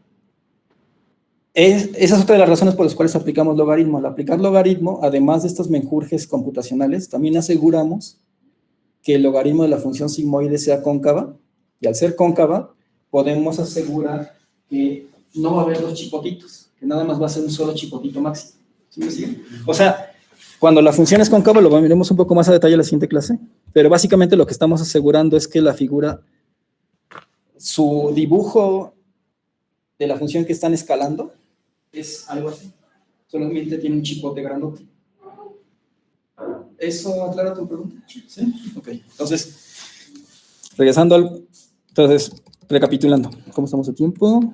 S1: Esa es otra de las razones por las cuales aplicamos logaritmo. Al aplicar logaritmo, además de estos menjurjes computacionales, también aseguramos que el logaritmo de la función sigmoide sea cóncava, y al ser cóncava, podemos asegurar que no va a haber dos chipotitos, que nada más va a ser un solo chipotito máximo. ¿Sí me siguen? O sea, cuando la función es cóncava, lo veremos un poco más a detalle en la siguiente clase, pero básicamente lo que estamos asegurando es que la figura, su dibujo de la función que están escalando, es algo así, solamente tiene un chipote grandote. ¿Eso aclara tu pregunta? ¿Sí? Ok, entonces, recapitulando, ¿cómo estamos de tiempo?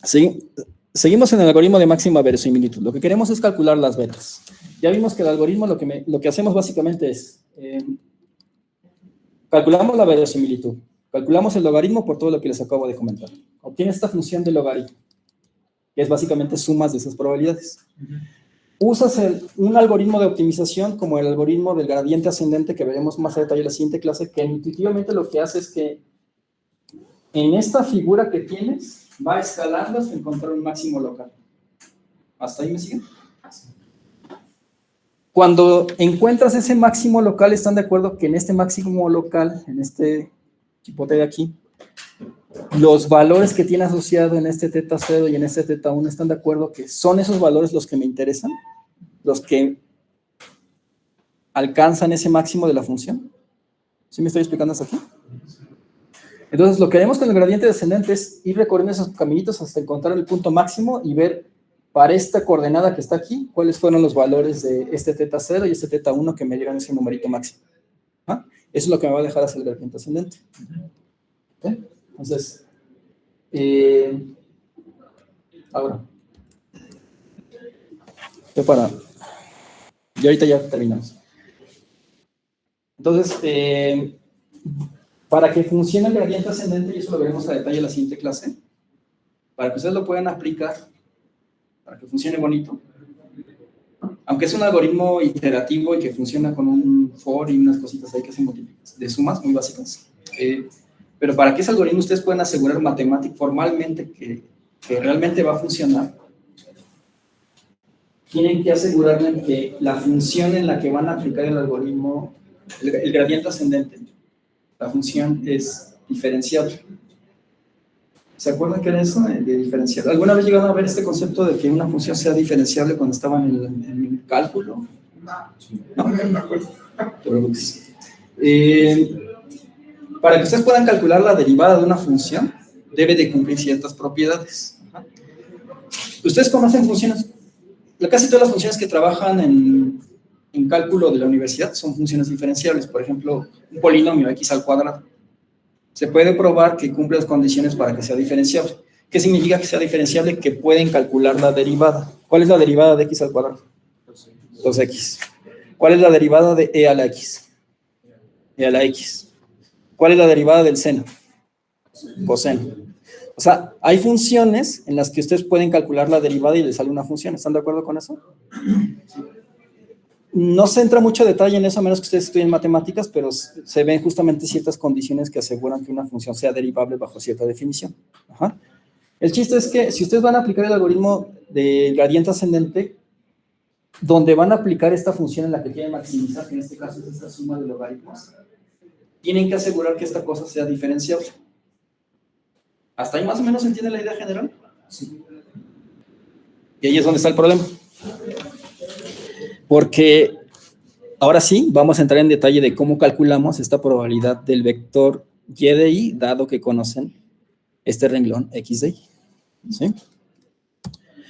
S1: Sí, seguimos en el algoritmo de máxima verosimilitud. Lo que queremos es calcular las betas. Ya vimos que el algoritmo lo que hacemos básicamente es, calculamos la verosimilitud. Calculamos el logaritmo por todo lo que les acabo de comentar. Obtienes esta función de logaritmo, que es básicamente sumas de esas probabilidades. Usas un algoritmo de optimización como el algoritmo del gradiente ascendente, que veremos más a detalle en la siguiente clase, que intuitivamente lo que hace es que en esta figura que tienes, va escalando hasta encontrar un máximo local. ¿Hasta ahí me siguen? Cuando encuentras ese máximo local, ¿están de acuerdo que en este máximo local, en este chipote de aquí, los valores que tiene asociado en este teta 0 y en este teta 1, ¿están de acuerdo que son esos valores los que me interesan? Los que alcanzan ese máximo de la función. ¿Sí me estoy explicando hasta aquí? Entonces, lo que haremos con el gradiente descendente es ir recorriendo esos caminitos hasta encontrar el punto máximo y ver para esta coordenada que está aquí, cuáles fueron los valores de este teta 0 y este teta 1 que me dieron ese numerito máximo. ¿Ah? Eso es lo que me va a dejar hacer el gradiente ascendente. ¿Okay? Entonces, ahora, y ahorita ya terminamos. Entonces, para que funcione el gradiente ascendente, y eso lo veremos a detalle en la siguiente clase, para que ustedes lo puedan aplicar, para que funcione bonito, aunque es un algoritmo iterativo y que funciona con un for y unas cositas ahí que hacen de sumas muy básicas, pero para que ese algoritmo ustedes puedan asegurar formalmente que realmente va a funcionar, tienen que asegurarle que la función en la que van a aplicar el algoritmo, el gradiente ascendente, la función es diferenciable. ¿Se acuerdan qué era eso de diferenciable? ¿Alguna vez llegaron a ver este concepto de que una función sea diferenciable cuando estaban en el cálculo? No, me acuerdo. Para que ustedes puedan calcular la derivada de una función, debe de cumplir ciertas propiedades. Ustedes conocen funciones, casi todas las funciones que trabajan en cálculo de la universidad son funciones diferenciables. Por ejemplo, un polinomio x al cuadrado. Se puede probar que cumple las condiciones para que sea diferenciable. ¿Qué significa que sea diferenciable? Que pueden calcular la derivada. ¿Cuál es la derivada de x al cuadrado? 2x. ¿Cuál es la derivada de e a la x? E a la x. ¿Cuál es la derivada del seno? Coseno. O sea, hay funciones en las que ustedes pueden calcular la derivada y les sale una función. ¿Están de acuerdo con eso? No se entra mucho detalle en eso, a menos que ustedes estudien matemáticas, pero se ven justamente ciertas condiciones que aseguran que una función sea derivable bajo cierta definición. Ajá. El chiste es que si ustedes van a aplicar el algoritmo del gradiente ascendente, donde van a aplicar esta función en la que quieren maximizar, que en este caso es esta suma de logaritmos, tienen que asegurar que esta cosa sea diferenciable. ¿Hasta ahí más o menos se entiende la idea general? Sí. Y ahí es donde está el problema. Porque ahora sí, vamos a entrar en detalle de cómo calculamos esta probabilidad del vector y de y, dado que conocen este renglón x de y. ¿Sí?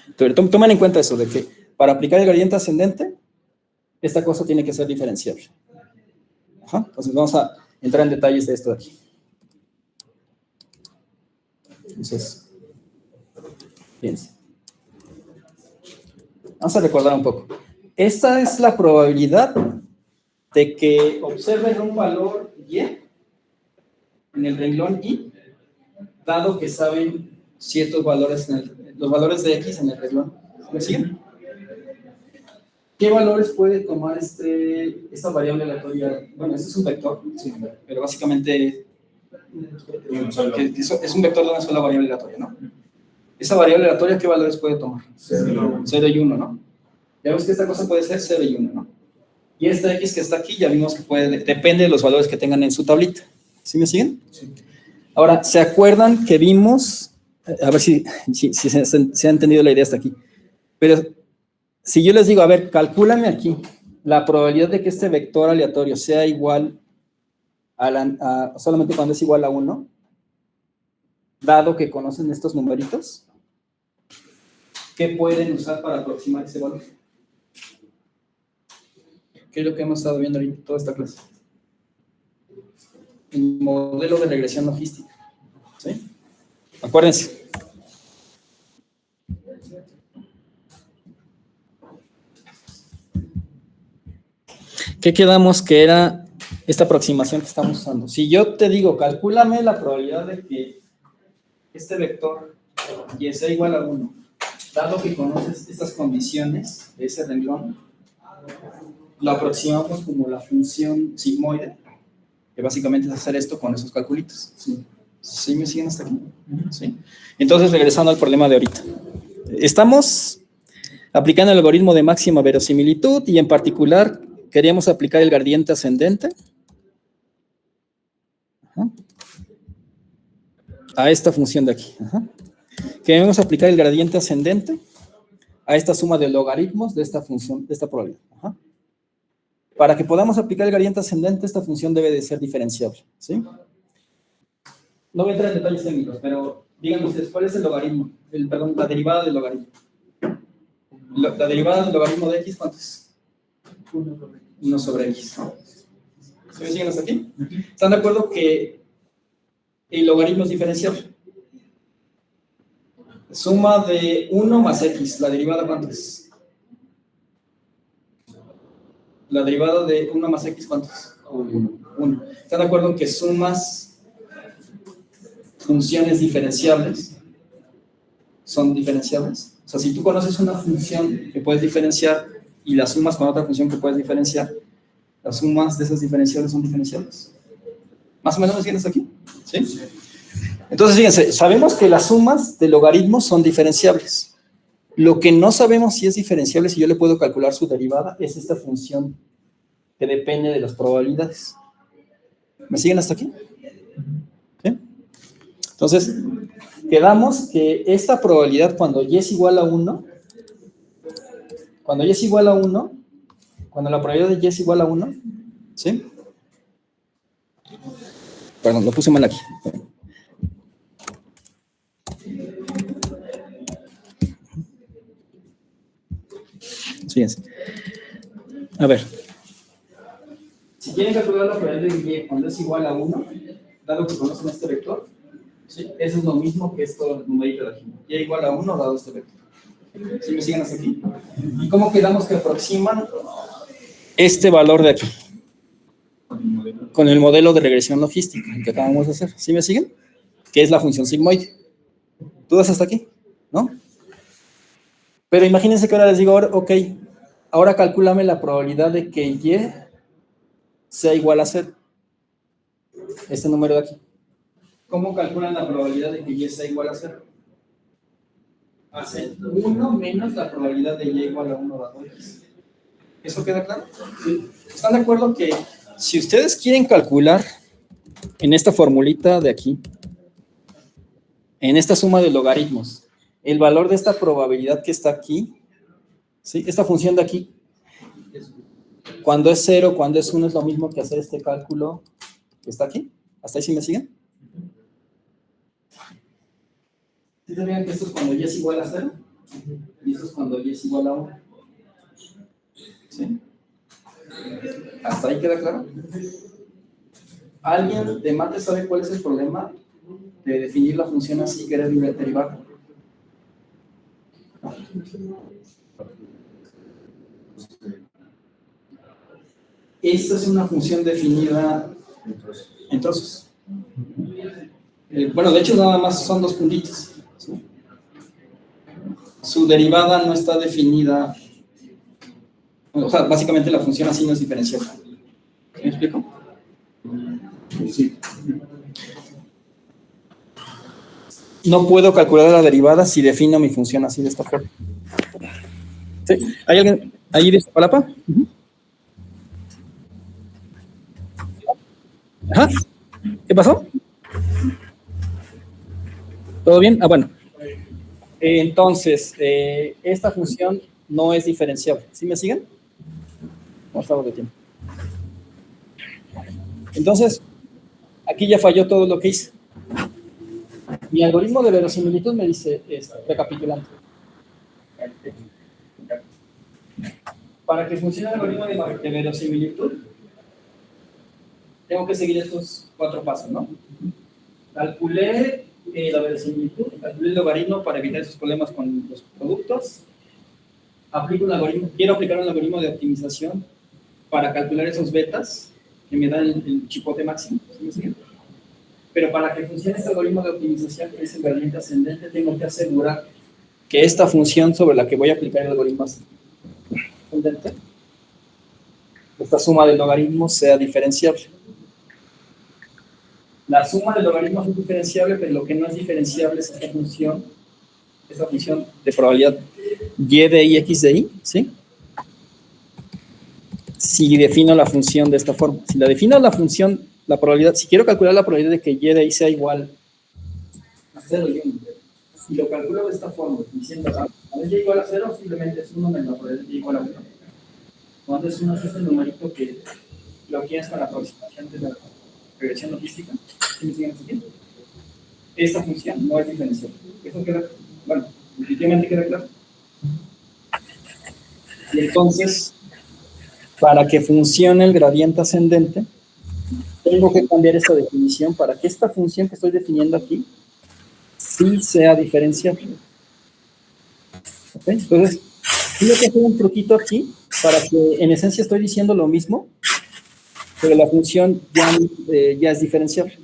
S1: Entonces, tomen en cuenta eso, de que para aplicar el gradiente ascendente, esta cosa tiene que ser diferenciable. Ajá. Entonces vamos a entrar en detalles de esto de aquí. Entonces, fíjense. Vamos a recordar un poco. Esta es la probabilidad de que observen un valor y en el renglón y, dado que saben ciertos valores, los valores de x en el renglón. ¿Me siguen? ¿Qué valores puede tomar esta variable aleatoria? Bueno, este es un vector, sí, pero básicamente es un vector de una sola variable aleatoria, ¿no? Esa variable aleatoria, ¿qué valores puede tomar? 0 y 1, ¿no? Ya vemos que esta cosa puede ser 0 y 1, ¿no? Y esta x que está aquí, ya vimos que depende de los valores que tengan en su tablita. ¿Sí me siguen? Sí. Ahora, ¿se acuerdan que vimos? A ver si se ha entendido la idea hasta aquí. Pero si yo les digo, a ver, calcúlame aquí la probabilidad de que este vector aleatorio sea igual solamente cuando es igual a 1, dado que conocen estos numeritos, ¿qué pueden usar para aproximar ese valor? ¿Qué es lo que hemos estado viendo ahorita toda esta clase? El modelo de regresión logística. ¿Sí? Acuérdense. ¿Qué quedamos que era esta aproximación que estamos usando? Si yo te digo, calcúlame la probabilidad de que este vector y sea igual a 1, dado que conoces estas condiciones de ese renglón, lo aproximamos como la función sigmoide, que básicamente es hacer esto con esos calculitos. Sí. ¿Sí me siguen hasta aquí? Sí. Entonces, regresando al problema de ahorita. Estamos aplicando el algoritmo de máxima verosimilitud y en particular queríamos aplicar el gradiente ascendente a esta función de aquí. Queremos aplicar el gradiente ascendente a esta suma de logaritmos de esta función, de esta probabilidad. Para que podamos aplicar el gradiente ascendente, esta función debe de ser diferenciable. ¿Sí? No voy a entrar en detalles técnicos, pero díganme ustedes, ¿cuál es el logaritmo? Perdón, la derivada del logaritmo. La derivada del logaritmo de x, ¿cuánto es? 1 sobre x. ¿Se me siguen hasta aquí? ¿Están de acuerdo que el logaritmo es diferenciable? Suma de 1 más x, ¿la derivada cuánto es? La derivada de 1 más x, ¿cuánto es? 1. ¿Están de acuerdo que sumas funciones diferenciables son diferenciables? O sea, si tú conoces una función que puedes diferenciar y la sumas con otra función que puedes diferenciar, las sumas de esas diferenciables son diferenciables. ¿Más o menos me entiendes aquí? ¿Sí? Entonces, fíjense, sabemos que las sumas de logaritmos son diferenciables. Lo que no sabemos si es diferenciable, si yo le puedo calcular su derivada, es esta función que depende de las probabilidades. ¿Me siguen hasta aquí? ¿Sí? Entonces, quedamos que esta probabilidad cuando y es igual a 1, cuando la probabilidad de y es igual a 1, ¿sí? Perdón, lo puse mal aquí. Fíjense. A ver. Si quieren calcular la probabilidad de y cuando es igual a 1, dado que conocen este vector, ¿sí? Eso es lo mismo que esto numerito de aquí. Y igual a 1 dado este vector. ¿Sí me siguen hasta aquí? ¿Y cómo quedamos que aproximan este valor de aquí, con el modelo de regresión logística que acabamos de hacer. ¿Sí me siguen? Que es la función sigmoide. ¿Dudas hasta aquí? ¿No? Pero imagínense que ahora les digo, ok, ahora calcúlame la probabilidad de que Y sea igual a 0. Este número de aquí. ¿Cómo calculan la probabilidad de que Y sea igual a 0? Hacen 1 menos la probabilidad de Y igual a 1 bajo X. ¿Eso queda claro? ¿Sí? ¿Están de acuerdo que si ustedes quieren calcular en esta formulita de aquí, en esta suma de logaritmos, el valor de esta probabilidad que está aquí, ¿sí? Esta función de aquí, cuando es 0, cuando es 1, es lo mismo que hacer este cálculo que está aquí? ¿Hasta ahí sí me siguen? ¿Sí sabían que esto es cuando Y es igual a 0? Y esto es cuando Y es igual a 1. ¿Sí? ¿Hasta ahí queda claro? ¿Alguien de mate sabe cuál es el problema de definir la función así, querer derivar? Esta es una función definida en trozos. Bueno, de hecho nada más son 2 puntitos. ¿Sí? Su derivada no está definida. O sea, básicamente la función así no es diferenciable. ¿Me explico? Sí. No puedo calcular la derivada si defino mi función así de esta forma. ¿Sí? ¿Hay alguien ahí de Iztapalapa? Ajá. ¿Qué pasó? ¿Todo bien? Ah, bueno. Entonces, esta función no es diferenciable. ¿Sí me siguen? ¿Cómo estamos de tiempo? Entonces, aquí ya falló todo lo que hice. Mi algoritmo de verosimilitud me dice esto, recapitulando. Para que funcione el algoritmo de verosimilitud, tengo que seguir estos 4 pasos, ¿no? Calculé la verosimilitud, calculé el logaritmo para evitar esos problemas con los productos. Aplico un algoritmo, quiero aplicar un algoritmo de optimización para calcular esos betas que me dan el chipote máximo. ¿Sí me siguen? Pero para que funcione este algoritmo de optimización, que es el gradiente ascendente, tengo que asegurar que esta función sobre la que voy a aplicar el algoritmo ascendente, esta suma de logaritmos sea diferenciable. La suma de logaritmos es diferenciable, pero lo que no es diferenciable es esta función de probabilidad y de i, x de i, ¿sí? Si defino la función de esta forma. Si la defino la función, la probabilidad, si quiero calcular la probabilidad de que y de i sea igual a 0 y 1, y lo calculo de esta forma, diciendo, a ver y igual a 0, simplemente es 1 menos la probabilidad de y igual a 1. Cuando es 1 es este numerito que lo tienes con la aproximación de la regresión logística. ¿Sí me siguen siguiendo? Esta función no es diferenciable. Eso queda, bueno, definitivamente queda claro. Y entonces, para que funcione el gradiente ascendente, tengo que cambiar esta definición para que esta función que estoy definiendo aquí sí sea diferenciable. ¿Ok? Entonces, tengo que hacer un truquito aquí para que en esencia estoy diciendo lo mismo, pero la función ya es diferenciable.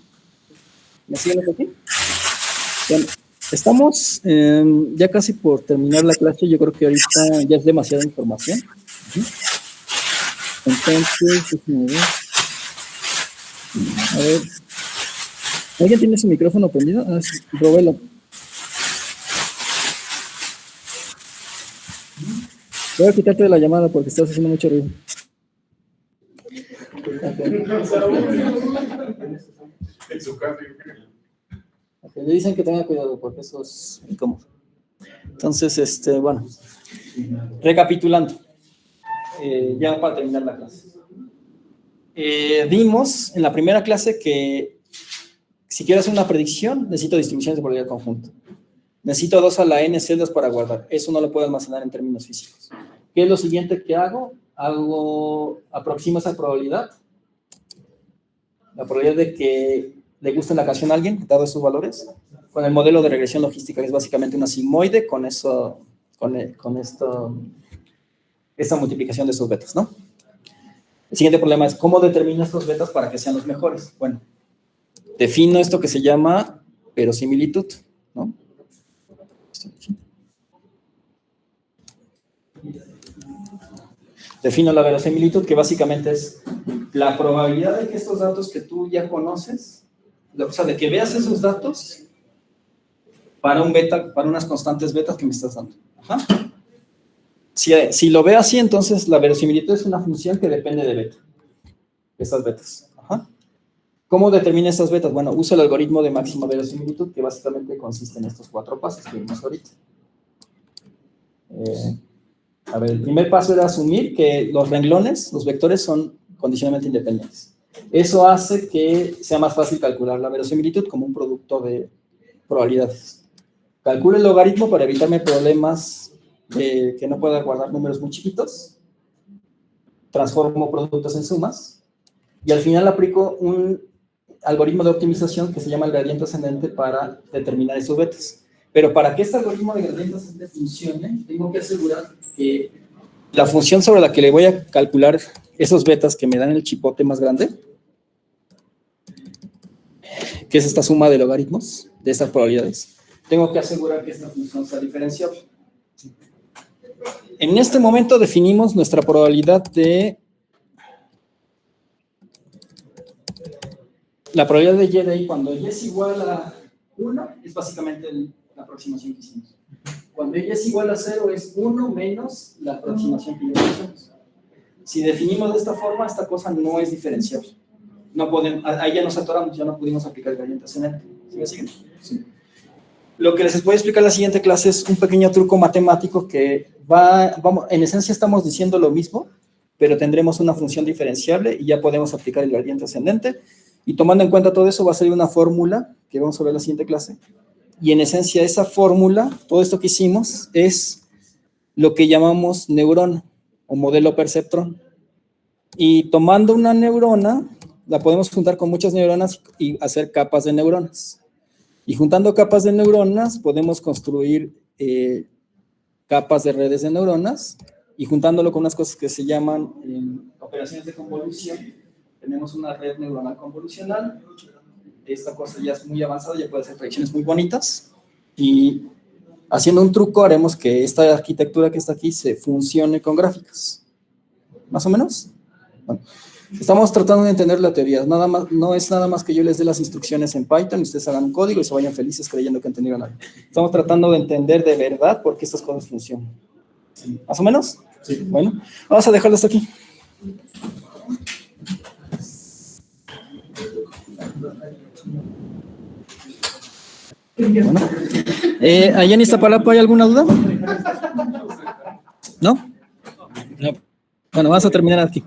S1: ¿Me siguen hasta aquí? Bueno, estamos ya casi por terminar la clase. Yo creo que ahorita ya es demasiada información. Entonces, déjenme ver. A ver. ¿Alguien tiene su micrófono prendido? Ah, sí, Robelo. Voy a quitarte de la llamada porque estás haciendo mucho ruido.
S6: En su casa,
S1: Okay, le dicen que tenga cuidado porque eso es incómodo. Entonces, bueno, recapitulando, ya para terminar la clase. Vimos en la primera clase que si quiero hacer una predicción, necesito distribuciones de probabilidad conjunta. Necesito 2 a la n celdas para guardar. Eso no lo puedo almacenar en términos físicos. ¿Qué es lo siguiente que hago? Aproximo esa probabilidad. La probabilidad de que le guste la canción a alguien, dado esos valores, con el modelo de regresión logística, que es básicamente una sigmoide con esta multiplicación de esos betas, ¿no? El siguiente problema es, ¿cómo determino estos betas para que sean los mejores? Bueno, defino esto que se llama verosimilitud, ¿no? Defino la verosimilitud, que básicamente es la probabilidad de que estos datos que tú ya conoces, o sea, de que veas esos datos para un beta, para unas constantes betas que me estás dando. Ajá. Si lo veo así, entonces la verosimilitud es una función que depende de beta, estas betas. Ajá. ¿Cómo determina estas betas? Bueno, uso el algoritmo de máxima verosimilitud, que básicamente consiste en estos 4 pasos que vimos ahorita. A ver, el primer paso era asumir que los renglones, los vectores, son condicionalmente independientes. Eso hace que sea más fácil calcular la verosimilitud como un producto de probabilidades. Calculo el logaritmo para evitarme problemas de que no pueda guardar números muy chiquitos. Transformo productos en sumas. Y al final aplico un algoritmo de optimización que se llama el gradiente ascendente para determinar esos betas. Pero para que este algoritmo de gradiente ascendente funcione, tengo que asegurar que la función sobre la que le voy a calcular esos betas que me dan el chipote más grande, que es esta suma de logaritmos de estas probabilidades, tengo que asegurar que esta función sea diferenciable. En este momento definimos nuestra probabilidad de... La probabilidad de y de y cuando y es igual a 1 es básicamente la aproximación que hicimos. Cuando y es igual a 0 es 1 menos la aproximación que ya hicimos. Si definimos de esta forma, esta cosa no es diferenciable. No podemos, ahí ya nos atoramos, ya no pudimos aplicar el gradiente ascendente. ¿Sí me siguen? Sí. Lo que les voy a explicar en la siguiente clase es un pequeño truco matemático que en esencia estamos diciendo lo mismo, pero tendremos una función diferenciable y ya podemos aplicar el gradiente ascendente. Y tomando en cuenta todo eso, va a salir una fórmula que vamos a ver en la siguiente clase. Y en esencia, esa fórmula, todo esto que hicimos, es lo que llamamos neurona o modelo perceptrón. Y tomando una neurona, la podemos juntar con muchas neuronas y hacer capas de neuronas. Y juntando capas de neuronas, podemos construir capas de redes de neuronas. Y juntándolo con unas cosas que se llaman operaciones de convolución, tenemos una red neuronal convolucional. Esta cosa ya es muy avanzada, ya puede hacer predicciones muy bonitas. Y haciendo un truco, haremos que esta arquitectura que está aquí se funcione con gráficas. ¿Más o menos? Bueno, estamos tratando de entender la teoría. No es nada más que yo les dé las instrucciones en Python y ustedes hagan un código y se vayan felices creyendo que entendieron algo. Estamos tratando de entender de verdad por qué estas cosas funcionan. ¿Más o menos? Sí. Bueno, vamos a dejarlo hasta aquí. Bueno, ¿allá en Iztapalapa hay alguna duda? ¿No? No. Bueno, vamos a terminar aquí.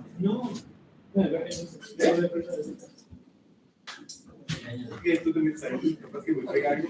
S7: Que tú te metes ahí, capaz que me pega algo.